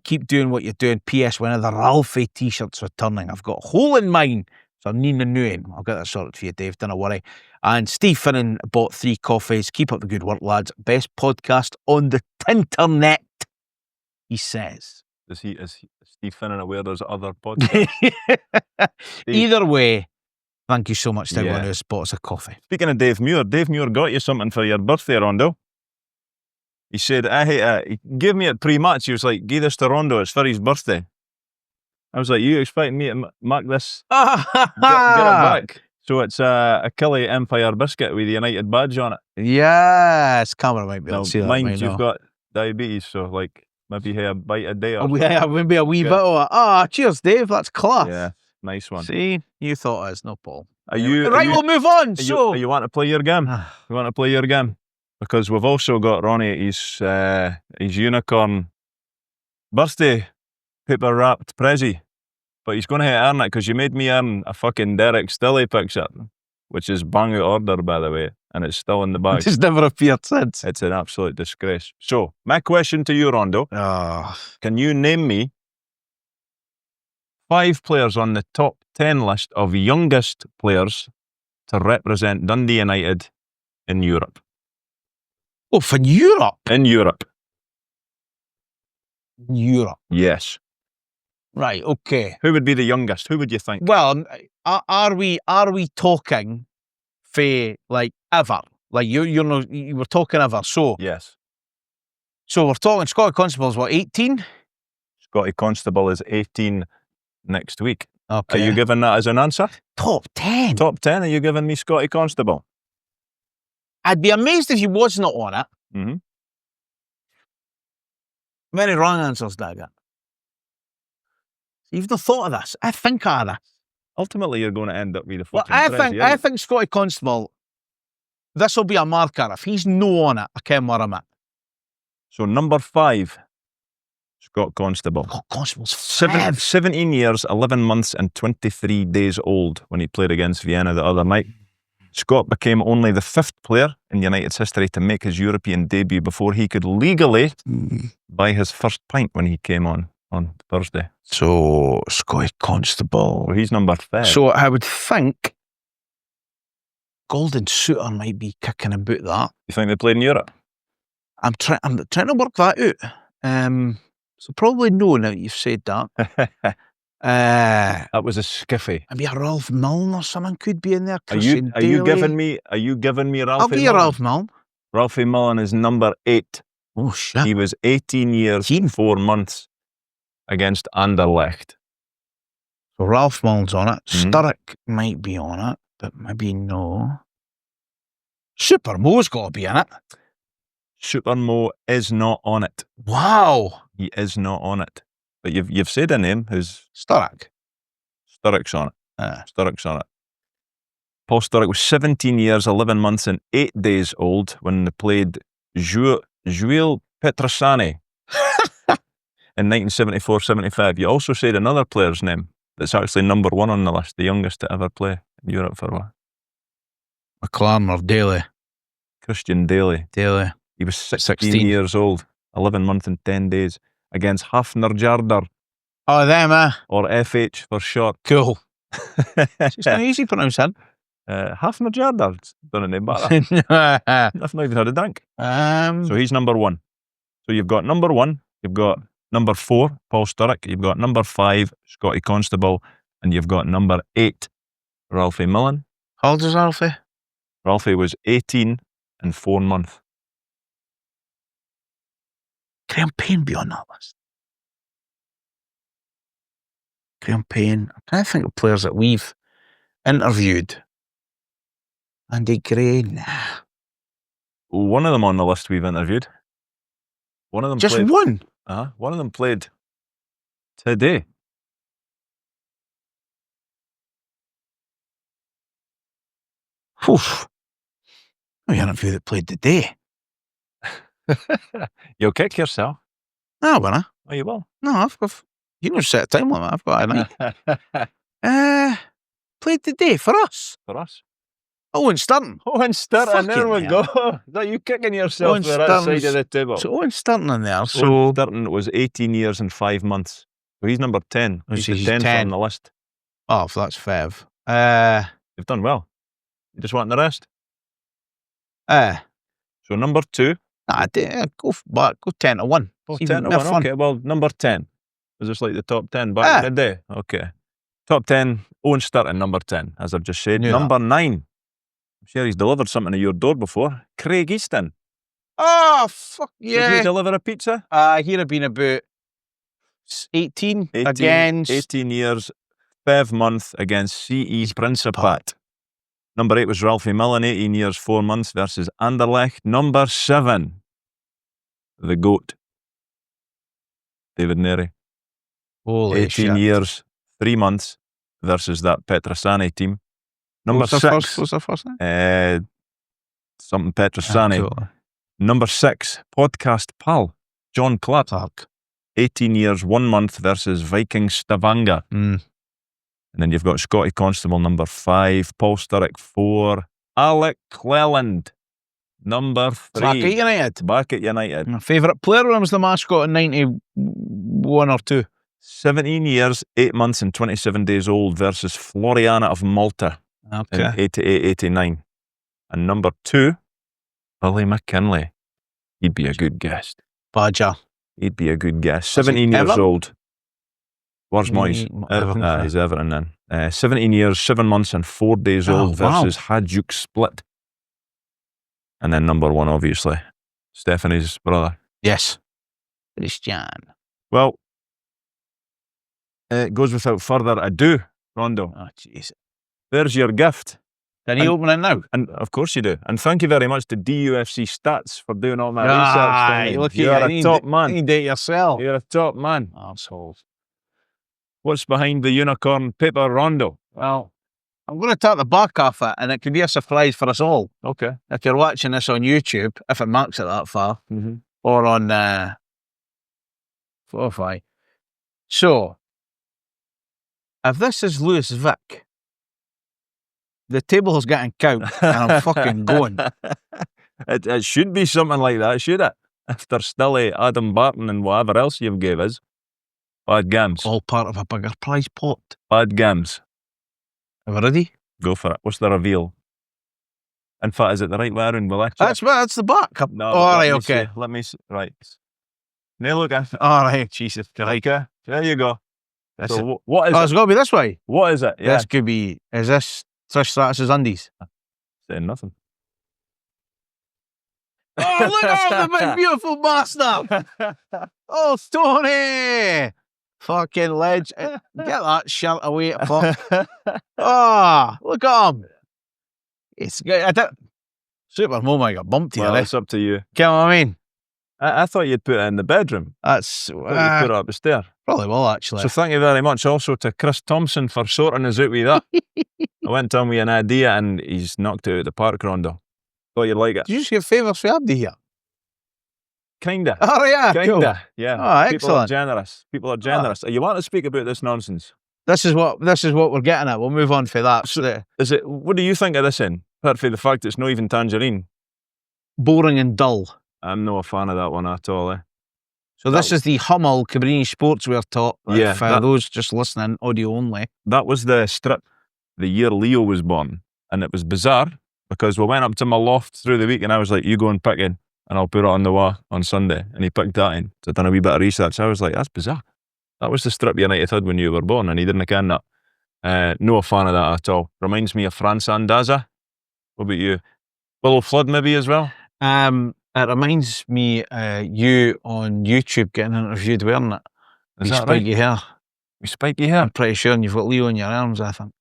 Speaker 2: Keep doing what you're doing. P.S. One of the Ralphie t-shirts returning. I've got a hole in mine, so I'm needing a new one. I'll get that sorted for you, Dave. Don't worry. And Steve Finnan bought 3 coffees. Keep up the good work, lads. Best podcast on the Tinternet, he says.
Speaker 3: Is Steve Finnan aware there's other podcasts?
Speaker 2: Either way, thank you so much to everyone who's bought us a coffee.
Speaker 3: Speaking of Dave Muir got you something for your birthday, Rondo. He said, he gave me it pre-match. He was like, give this to Rondo, it's for his birthday. I was like, you expecting me to mark this? get it back. So it's a KIllie Empire biscuit with the United badge on it.
Speaker 2: Yes, camera might be able to see that.
Speaker 3: Mind you've got diabetes, so like maybe have a bite a day or something.
Speaker 2: Yeah, maybe a wee bit of it. Cheers, Dave. That's class.
Speaker 3: Yeah, nice one.
Speaker 2: See, you thought it is, no Paul.
Speaker 3: We'll
Speaker 2: move on.
Speaker 3: You want to play your game? You want to play your game? Because we've also got Ronnie his unicorn birthday paper wrapped prezi. But he's going to earn it because you made me earn a fucking Derek Stilley picture, which is bang out order, by the way, and it's still in the bag.
Speaker 2: It's never appeared since.
Speaker 3: It's an absolute disgrace. So, my question to you, Rondo, can you name me 5 players on the top 10 list of youngest players to represent Dundee United in Europe?
Speaker 2: Oh, for Europe?
Speaker 3: In Europe.
Speaker 2: Europe.
Speaker 3: Yes.
Speaker 2: Right, okay.
Speaker 3: Who would be the youngest? Who would you think?
Speaker 2: Well, are we talking for like ever? Like you were talking ever. So
Speaker 3: yes.
Speaker 2: So we're talking Scotty Constable's what, 18?
Speaker 3: Scotty Constable is 18 next week.
Speaker 2: Okay.
Speaker 3: Are you giving that as an answer?
Speaker 2: Top 10.
Speaker 3: Top 10. Are you giving me Scotty Constable?
Speaker 2: I'd be amazed if he was not on it.
Speaker 3: Mm-hmm.
Speaker 2: Very wrong answers, Dagger. You've not thought of this. I think of this.
Speaker 3: Ultimately, you're going to end up with the
Speaker 2: Well,
Speaker 3: fucking
Speaker 2: I think Scotty Constable, this will be a marker. If he's no on it, I ken where I'm at.
Speaker 3: So number 5. Scott Constable.
Speaker 2: Oh, Constable's 5.
Speaker 3: 17 years, 11 months and 23 days old when he played against Vienna the other night. Scott became only the 5th player in United's history to make his European debut before he could legally buy his first pint when he came on Thursday.
Speaker 2: So, Scotty Constable.
Speaker 3: So he's number 5.
Speaker 2: So I would think Golden Suitor might be kicking about that.
Speaker 3: You think they played in Europe?
Speaker 2: I'm trying to work that out. So probably no, now that you've said that.
Speaker 3: That was a skiffy.
Speaker 2: Maybe a Ralph Milne or something could be in there.
Speaker 3: Are you giving me Ralphie
Speaker 2: I'll give you Ralph Milne.
Speaker 3: Ralphie Milne is number 8.
Speaker 2: Oh shit.
Speaker 3: He was 18 years, 4 months against Anderlecht.
Speaker 2: So Ralph Milne's on it.
Speaker 3: Mhm.
Speaker 2: Sturrock might be on it, but maybe no. Super Mo's got to be in it.
Speaker 3: Super Mo is not on it.
Speaker 2: Wow.
Speaker 3: He is not on it. But you've said a name who's
Speaker 2: Sturrock.
Speaker 3: Sturrock's on it. Sturrock's on it. Paul Sturrock was 17 years, 11 months and 8 days old when they played Jules Petrasani in 1974-75. You also said another player's name that's actually number 1 on the list, the youngest to ever play in Europe for what?
Speaker 2: McLaren or Daly.
Speaker 3: Christian Daly.
Speaker 2: Daly.
Speaker 3: He was 16 years old, 11 months and 10 days against Hafnarfjörður,
Speaker 2: Oh, them,
Speaker 3: or FH for short.
Speaker 2: Cool. It's not easy pronouncing.
Speaker 3: Hafnarfjörður, don't know better. I've not even had a drink. So he's number 1. So you've got number 1, you've got number 4, Paul Sturrock, you've got number 5, Scotty Constable, and you've got number 8, Ralphie Milne.
Speaker 2: How old is Ralphie?
Speaker 3: Ralphie was 18 and 4 months.
Speaker 2: Graham Payne be on that list. Graham Payne. I'm trying to think of players that we've interviewed. Andy Gray. Nah.
Speaker 3: One of them on the list we've interviewed. One of them
Speaker 2: Just
Speaker 3: played.
Speaker 2: one.
Speaker 3: One of them played today.
Speaker 2: Oof. We interviewed that played today.
Speaker 3: You'll kick yourself.
Speaker 2: No, will I?
Speaker 3: Oh, you will.
Speaker 2: No, I've got. You don't set a time limit. I've got a night. Played today for us.
Speaker 3: For us.
Speaker 2: Owen Sturton.
Speaker 3: Owen Sturton, there we
Speaker 2: Fucking
Speaker 3: go. Is that you kicking yourself
Speaker 2: Owen
Speaker 3: to the right side
Speaker 2: Sturton's-
Speaker 3: of the table?
Speaker 2: So Owen Sturton in there.
Speaker 3: Owen
Speaker 2: So
Speaker 3: Sturton was 18 years and 5 months. So he's number 10.
Speaker 2: Oh,
Speaker 3: He's
Speaker 2: so
Speaker 3: the
Speaker 2: he's
Speaker 3: 10th
Speaker 2: 10.
Speaker 3: on the list.
Speaker 2: oh, that's Fev.
Speaker 3: You've done well. You just want the rest.
Speaker 2: Nah,
Speaker 3: So number 2.
Speaker 2: go back. Go 10 to 1.
Speaker 3: Oh,
Speaker 2: See,
Speaker 3: 10 to
Speaker 2: they're
Speaker 3: 1.
Speaker 2: fun.
Speaker 3: Okay, well, number 10. Was this like the top 10 back in the day? Okay. Top 10, Owen Sturton, number 10, as I've just said.
Speaker 2: Knew
Speaker 3: Number 9. I'm sure he's delivered something to your door before. Craig Easton.
Speaker 2: Oh, fuck
Speaker 3: Did he
Speaker 2: yeah.
Speaker 3: deliver a pizza?
Speaker 2: He'd have been about 18
Speaker 3: 18,
Speaker 2: against.
Speaker 3: 18 years, 5 months against CE Principat. Number 8 was Ralphie Milne, 18 years, 4 months versus Anderlecht. Number 7, the GOAT, David Nery.
Speaker 2: Holy
Speaker 3: 18
Speaker 2: shit.
Speaker 3: years, 3 months versus that Petrasani team. Number 6,
Speaker 2: What's the first name?
Speaker 3: something Petrasani. Number 6, podcast pal, John Clark. 18 years, 1 month versus Viking Stavanger.
Speaker 2: Mm.
Speaker 3: And then you've got Scotty Constable, number 5, Paul Sturrock, 4, Alec Cleland, number 3.
Speaker 2: Back at United.
Speaker 3: Back at United.
Speaker 2: My favourite player when I was the mascot in 91 or 2.
Speaker 3: 17 years, 8 months and 27 days old versus Floriana of Malta in 88-89. And number 2, Billy McKinley. He'd be a good guest.
Speaker 2: Badger.
Speaker 3: He'd be a good guest. 17 years
Speaker 2: Everton?
Speaker 3: old. Where's Moyes?
Speaker 2: Everton.
Speaker 3: He's Everton then. 17 years, 7 months and 4 days old versus Hajduk Split. And then number 1, obviously, Stephanie's brother.
Speaker 2: Yes. Christian.
Speaker 3: Well, it goes without further ado, Rondo.
Speaker 2: Oh, jeez.
Speaker 3: There's your gift.
Speaker 2: Can you open it now?
Speaker 3: And of course you do. And thank you very much to DUFC Stats for doing all my
Speaker 2: Aye,
Speaker 3: research.
Speaker 2: look
Speaker 3: You're
Speaker 2: at
Speaker 3: a top man.
Speaker 2: You do it yourself.
Speaker 3: You're a top man.
Speaker 2: Arsehole.
Speaker 3: What's behind the unicorn paper, Rondo?
Speaker 2: Well, I'm going to take the back off it, and it could be a surprise for us all.
Speaker 3: Okay.
Speaker 2: If you're watching this on YouTube, if it marks it that far, or on 4 or 5. So, if this is Lewis Vick, the table is getting count, and I'm fucking going.
Speaker 3: It should be something like that, should it? After Stilly, Adam Barton, and whatever else you've gave us. Bad games.
Speaker 2: All part of a bigger prize pot.
Speaker 3: Bad games.
Speaker 2: Are we ready?
Speaker 3: Go for it. What's the reveal? In fact, is it the right way around? Will I check?
Speaker 2: That's the back.
Speaker 3: No,
Speaker 2: all right,
Speaker 3: let me
Speaker 2: okay.
Speaker 3: see. Let me see. Right. Now look at
Speaker 2: All right, Jesus. Right.
Speaker 3: Okay. There you go.
Speaker 2: That's it.
Speaker 3: So what is
Speaker 2: Oh,
Speaker 3: it?
Speaker 2: it's got to be this way.
Speaker 3: What is it? Yeah.
Speaker 2: This could be, is this Trish Stratus's undies?
Speaker 3: Saying nothing.
Speaker 2: Oh, look at the big beautiful bastard. Oh, Tony. Fucking ledge. Get that shirt away. Fuck. Oh, look at him. It's good. I did. Super Momo got bumped here.
Speaker 3: Well,
Speaker 2: eh?
Speaker 3: it's up to you.
Speaker 2: Get what I mean?
Speaker 3: I thought you'd put it in the bedroom.
Speaker 2: That's
Speaker 3: I thought you'd put it up the stair.
Speaker 2: probably will actually.
Speaker 3: So thank you very much also to Chris Thompson for sorting us out with that. I went to him with an idea and he's knocked it out of the park, Rondo. Thought you'd like it.
Speaker 2: Did you just get favours for Abdi here?
Speaker 3: Kinda.
Speaker 2: Oh yeah,
Speaker 3: Kinda.
Speaker 2: cool.
Speaker 3: Yeah.
Speaker 2: Oh,
Speaker 3: People are
Speaker 2: excellent.
Speaker 3: generous. People are generous. You want to speak about this nonsense?
Speaker 2: This is what we're getting at. We'll move on for that.
Speaker 3: Is it? What do you think of this in? Apart from the fact it's not even tangerine.
Speaker 2: Boring and dull.
Speaker 3: I'm not a fan of that one at all.
Speaker 2: So this is the Hummel Cabrini Sportswear top.
Speaker 3: Yeah,
Speaker 2: For those just listening, audio only.
Speaker 3: That was the strip the year Leo was born. And it was bizarre because we went up to my loft through the week and I was like, you go and pick in and I'll put it on the wall on Sunday. And he picked that in. So I done a wee bit of research. I was like, that's bizarre. That was the strip United had when you were born and he didn't ken that. No a fan of that at all. Reminds me of France Andaza. What about you? Willow Flood maybe as well?
Speaker 2: It reminds me you on YouTube getting interviewed wearing it.
Speaker 3: Is
Speaker 2: with
Speaker 3: that right?
Speaker 2: spiky hair.
Speaker 3: With spiky hair?
Speaker 2: I'm pretty sure, and you've got Leo in your arms, I think.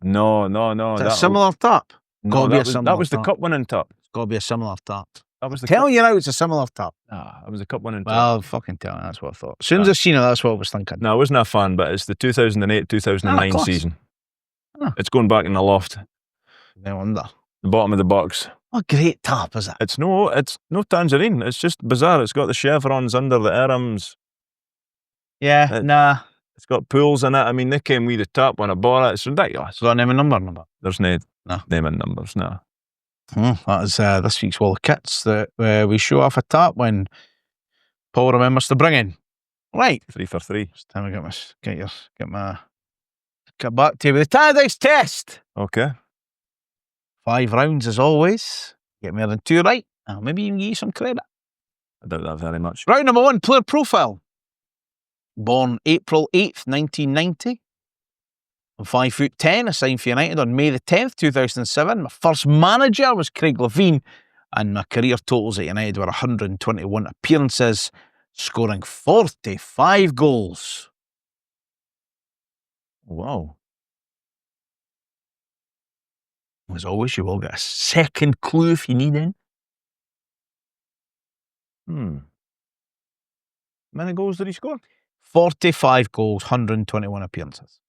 Speaker 3: No.
Speaker 2: Is it a similar top?
Speaker 3: No,
Speaker 2: Gotta be a similar
Speaker 3: that was the
Speaker 2: top.
Speaker 3: cup winning top.
Speaker 2: It's got to be a similar top.
Speaker 3: That was the
Speaker 2: Telling you now, it's a similar top.
Speaker 3: that was the cup winning top.
Speaker 2: Well, fucking telling, that's what I thought. As soon as I seen it, that's what I was thinking.
Speaker 3: No, I wasn't a fan, but it's the 2008-2009
Speaker 2: course.
Speaker 3: season.
Speaker 2: Oh.
Speaker 3: It's going back in the loft,
Speaker 2: No wonder.
Speaker 3: the bottom of the box.
Speaker 2: What a great top is it?
Speaker 3: It's no tangerine. It's just bizarre. It's got the chevrons under the arms.
Speaker 2: Yeah, nah.
Speaker 3: It's got pools in it. I mean, they came with the top when I bought it. It's ridiculous.
Speaker 2: It's got a name and number.
Speaker 3: There's no
Speaker 2: No.
Speaker 3: name and numbers, no.
Speaker 2: That is this week's Wall of Kits that we show off a top when Paul remembers to bring in. Right.
Speaker 3: 3 for 3.
Speaker 2: It's time I get back to you with the Tannadice Test.
Speaker 3: Okay.
Speaker 2: 5 rounds as always. Get more than 2 right. I'll maybe even give you some credit.
Speaker 3: I doubt that very much.
Speaker 2: Round number 1, player profile. Born April 8th, 1990. I'm 5'10", I signed for United on May the 10th, 2007. My first manager was Craig Levine, and my career totals at United were 121 appearances, scoring 45 goals.
Speaker 3: Wow.
Speaker 2: As always, you will get a second clue if you need it.
Speaker 3: How many goals did he score?
Speaker 2: 45 goals, 121 appearances.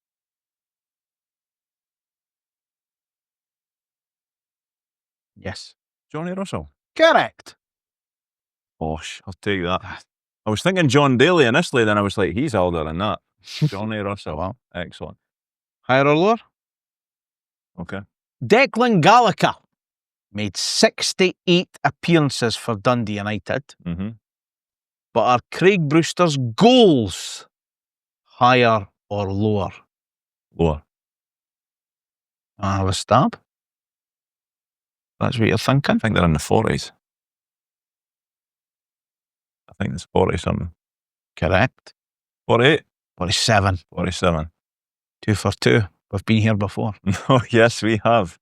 Speaker 2: Yes.
Speaker 3: Johnny Russell.
Speaker 2: Correct.
Speaker 3: Bosh, I'll take that. I was thinking John Daly initially, then I was like, he's older than that. Johnny Russell.
Speaker 2: Wow.
Speaker 3: Excellent.
Speaker 2: Higher or lower?
Speaker 3: Okay.
Speaker 2: Declan Gallagher made 68 appearances for Dundee United,
Speaker 3: Mm-hmm.
Speaker 2: but are Craig Brewster's goals higher or lower?
Speaker 3: Lower.
Speaker 2: I have a stab. That's what you're thinking?
Speaker 3: I think they're in the 40s. I think it's 40 something.
Speaker 2: Correct.
Speaker 3: 48?
Speaker 2: 47.
Speaker 3: 47.
Speaker 2: 2 for 2. We've been here before.
Speaker 3: Oh, yes, we have.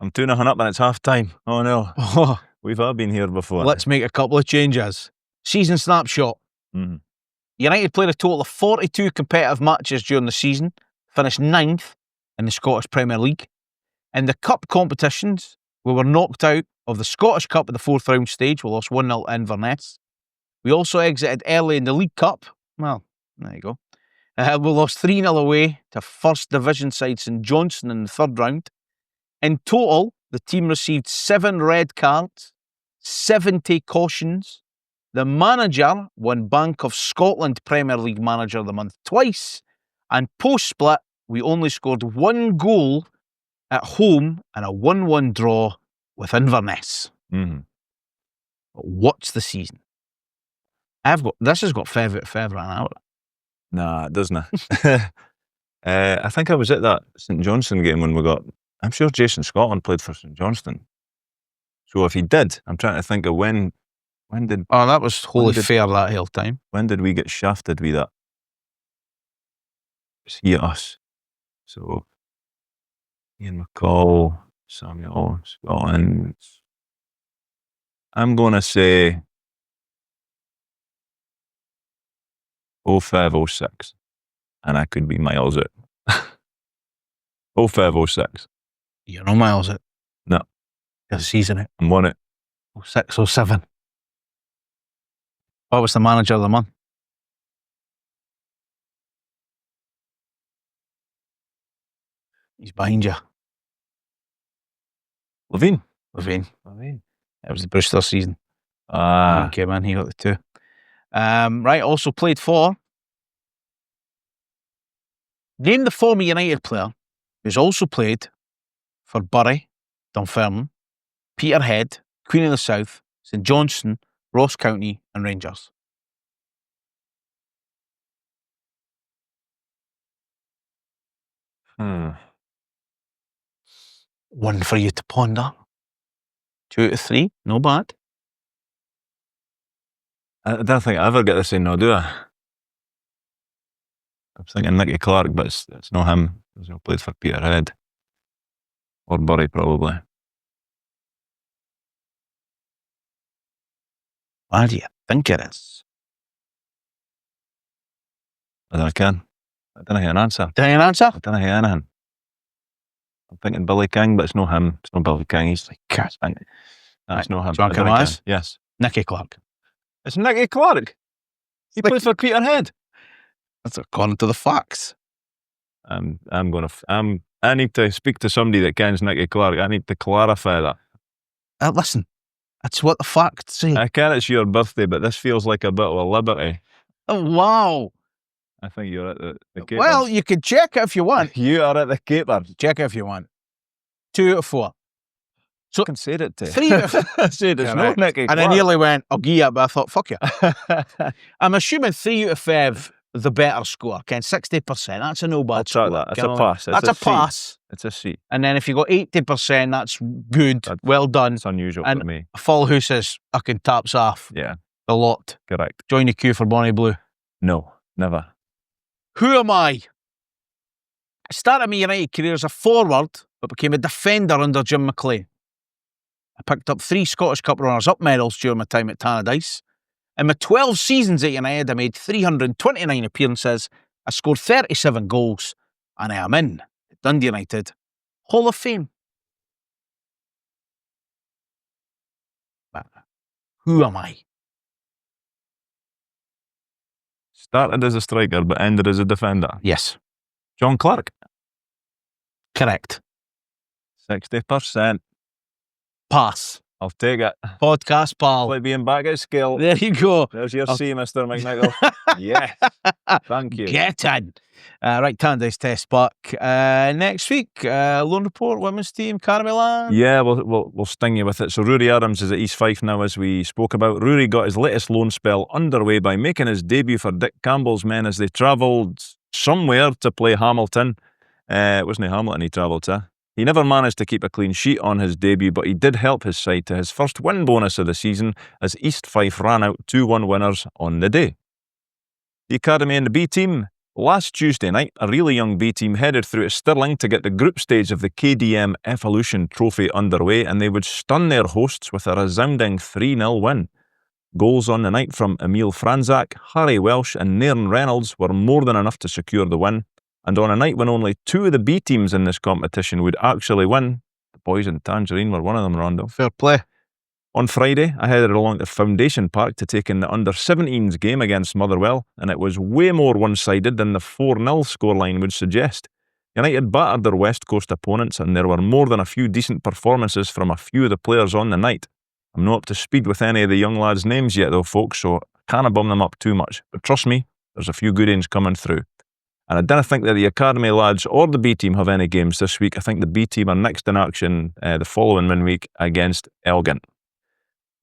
Speaker 3: I'm 2-0 up and it's half time. Oh, no.
Speaker 2: Oh,
Speaker 3: We've all been here before.
Speaker 2: let's make a couple of changes. Season snapshot.
Speaker 3: Mhm.
Speaker 2: United played a total of 42 competitive matches during the season, finished 9th in the Scottish Premier League. In the cup competitions, we were knocked out of the Scottish Cup at the 4th round stage. We lost 1-0 to Inverness. We also exited early in the League Cup. Well, there you go. We lost 3-0 away to First Division side St Johnstone in the 3rd round. In total, the team received 7 red cards, 70 cautions, The manager won Bank of Scotland Premier League Manager of the Month twice. And post-split, we only scored 1 goal at home and a 1-1 draw with Inverness.
Speaker 3: Mm-hmm.
Speaker 2: What's the season? This has got 5 out of 5 right now.
Speaker 3: Nah, it doesn't. I think I was at that St Johnstone game when we got... I'm sure Jason Scotland played for St Johnstone. So if he did, I'm trying to think of when did...
Speaker 2: Oh, that was wholly fair that whole time.
Speaker 3: When did we get shafted with that? It was he at us. So, Ian McCall, Samuel, Scotland... I'm going to say 05-06, and I could be miles out. 05-06.
Speaker 2: You're no miles out.
Speaker 3: No.
Speaker 2: You're season it.
Speaker 3: I'm on it.
Speaker 2: 06-07. What was the manager of the month? He's behind you.
Speaker 3: Levine.
Speaker 2: It was the Brewster season.
Speaker 3: Ah.
Speaker 2: He came in, he got the 2. Right, also played for... Name the former United player who's also played for Bury, Dunfermline, Peterhead, Queen of the South, St Johnstone, Ross County and Rangers. One for you to ponder. 2 out of 3, no bad.
Speaker 3: I don't think I ever get to say no, do I? I'm thinking Nicky Clark, but it's not him. He's not played for Peterhead. Or Bury, probably.
Speaker 2: What do you think it is?
Speaker 3: I don't know, I don't have an answer.
Speaker 2: Do you have an answer?
Speaker 3: I don't have anything. I'm thinking Billy King, but it's not him. It's not Billy King. He's like, it's not him.
Speaker 2: Do you want to come on?
Speaker 3: Yes.
Speaker 2: Nicky Clark.
Speaker 3: It's Nicky Clark. He played for Peterhead.
Speaker 2: That's according to the facts.
Speaker 3: I need to speak to somebody that kens Nicky Clark. I need to clarify that.
Speaker 2: Listen, that's what the facts say.
Speaker 3: I can it's your birthday, but this feels like a bit of a liberty.
Speaker 2: Oh, wow.
Speaker 3: I think you're at the Capers.
Speaker 2: Well, you can check it if you want.
Speaker 3: You are at the Capers.
Speaker 2: Check it if you want. 2 out of 4. So
Speaker 3: I can say it to
Speaker 2: 3 out of...
Speaker 3: I said it's not Nicky Clark.
Speaker 2: And I nearly went, I'll give you, but I thought, fuck you. I'm assuming 3 out of 5, the better score. Ken, 60%. That's a no bad
Speaker 3: I'll
Speaker 2: score.
Speaker 3: try that. That's a pass.
Speaker 2: That's a pass.
Speaker 3: It's a C.
Speaker 2: And then if you got 80%, that's good. Well done.
Speaker 3: It's unusual
Speaker 2: and
Speaker 3: for me.
Speaker 2: A full who says, I can taps off.
Speaker 3: Yeah.
Speaker 2: The lot.
Speaker 3: Correct.
Speaker 2: Join the queue for Bonnie Blue.
Speaker 3: No, never.
Speaker 2: Who am I? I started my United career as a forward, but became a defender under Jim McLean. I picked up 3 Scottish Cup runners-up medals during my time at Tannadice. In my 12 seasons at United, I made 329 appearances, I scored 37 goals, and I am in the Dundee United Hall of Fame. But who am I?
Speaker 3: Started as a striker, but ended as a defender.
Speaker 2: Yes.
Speaker 3: John Clark.
Speaker 2: Correct.
Speaker 3: 60%.
Speaker 2: Pass.
Speaker 3: I'll take it.
Speaker 2: Podcast pal.
Speaker 3: Like being back at scale.
Speaker 2: There you go.
Speaker 3: There's your C, Mr. McNichol. Yes. Thank you.
Speaker 2: Get in. Right, Tannadice Test back next week. Loan Report, women's team, Academy land.
Speaker 3: Yeah, we'll sting you with it. So Rory Adams is at East Fife now, as we spoke about. Rory got his latest loan spell underway by making his debut for Dick Campbell's men as they travelled somewhere to play Hamilton. It wasn't Hamilton he travelled to. He never managed to keep a clean sheet on his debut, but he did help his side to his first win bonus of the season as East Fife ran out 2-1 winners on the day. The Academy and the B team. Last Tuesday night, a really young B team headed through to Stirling to get the group stage of the KDM Evolution Trophy underway, and they would stun their hosts with a resounding 3-0 win. Goals on the night from Emile Franzak, Harry Welsh and Nairn Reynolds were more than enough to secure the win, and on a night when only 2 of the B teams in this competition would actually win, the boys in Tangerine were one of them, Rondo.
Speaker 2: Fair play.
Speaker 3: On Friday, I headed along to Foundation Park to take in the under-17s game against Motherwell, and it was way more one-sided than the 4-0 scoreline would suggest. United battered their West Coast opponents, and there were more than a few decent performances from a few of the players on the night. I'm not up to speed with any of the young lads' names yet though, folks, so I can't bum them up too much. But trust me, there's a few good ones coming through. And I don't think that the Academy lads or the B team have any games this week. I think the B team are next in action the following midweek against Elgin.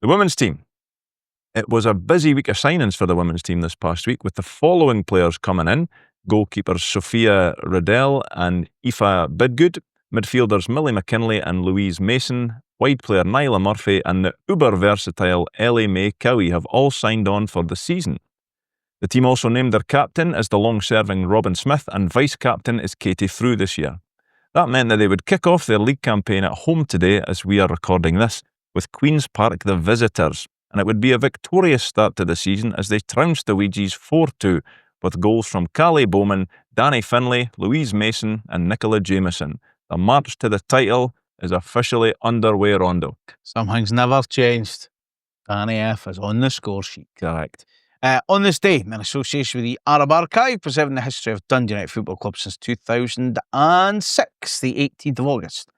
Speaker 3: The women's team. It was a busy week of signings for the women's team this past week, with the following players coming in. Goalkeepers Sophia Riddell and Aoife Bidgood. Midfielders Millie McKinley and Louise Mason. Wide player Nyla Murphy and the uber-versatile Ellie May Cowie have all signed on for the season. The team also named their captain as the long-serving Robin Smith and vice-captain is Katie Frew this year. That meant that they would kick off their league campaign at home today as we are recording this, with Queen's Park the visitors, and it would be a victorious start to the season as they trounced the Ouija's 4-2 with goals from KIllie Bowman, Danny Finlay, Louise Mason and Nicola Jameson. The march to the title is officially underway, Rondo.
Speaker 2: Something's never changed. Danny F is on the score sheet. Correct. On this day, in association with the Arab Archive, preserving the history of Dundee United Football Club since 2006, the 18th of August.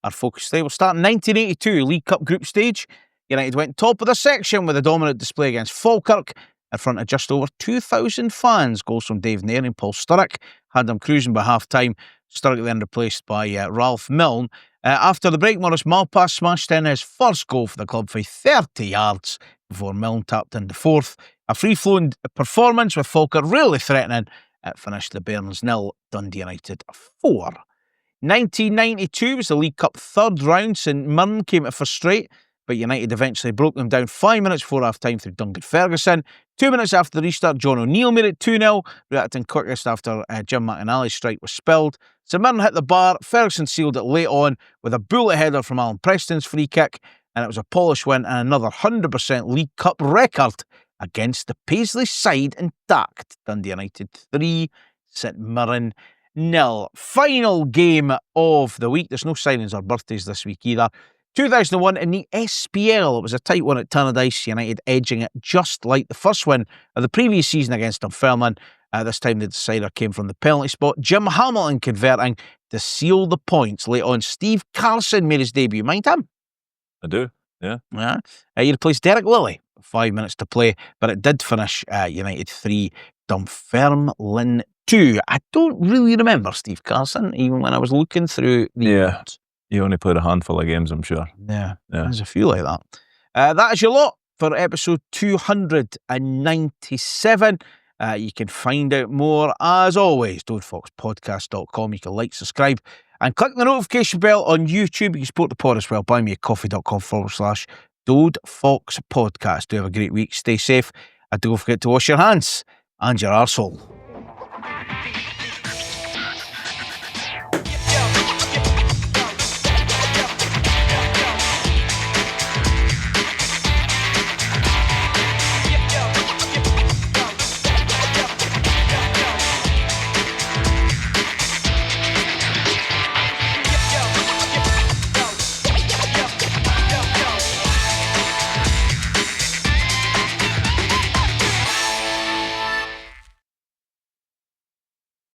Speaker 2: Our focus today will start in 1982, League Cup group stage. United went top of the section with a dominant display against Falkirk in front of just over 2,000 fans. Goals from Dave Nairn and Paul Sturrock had them cruising by half-time. Sturrock then replaced by Ralph Milne. After the break, Maurice Malpass smashed in his first goal for the club by 30 yards before Milne tapped in the fourth. A free-flowing performance with Falkirk really threatening. It finished the Bairns 0, Dundee United 4. 1992 was the League Cup third round. St Mirren came to frustrate, but United eventually broke them down 5 minutes before half-time through Duncan Ferguson. 2 minutes after the restart, John O'Neill made it 2-0, reacting quickest after Jim McAnally's strike was spilled. St Mirren hit the bar, Ferguson sealed it late on with a bullet header from Alan Preston's free kick, and it was a polished win and another 100% League Cup record against the Paisley side intact. Dundee United 3, St Mirren 0. Final game of the week. There's no signings or birthdays this week either. 2001 in the SPL. It was a tight one at Tannadice, United edging it just like the first win of the previous season against Dunfermline. This time the decider came from the penalty spot. Jim Hamilton converting to seal the points. Late on, Steve Carlson made his debut. Mind him?
Speaker 3: I do, yeah.
Speaker 2: He replaced Derek Lilly. 5 minutes to play, but it did finish United 3, Dunfermline 2. I don't really remember Steve Carlson, even when I was looking through the notes.
Speaker 3: He only played a handful of games, I'm sure.
Speaker 2: Yeah, there's a few like that. That is your lot for episode 297. You can find out more, as always, DodeFoxPodcast.com. You can like, subscribe, and click the notification bell on YouTube. You can support the pod as well. buymeacoffee.com/Dode Fox Podcast. Do have a great week. Stay safe. And don't forget to wash your hands and your arsehole.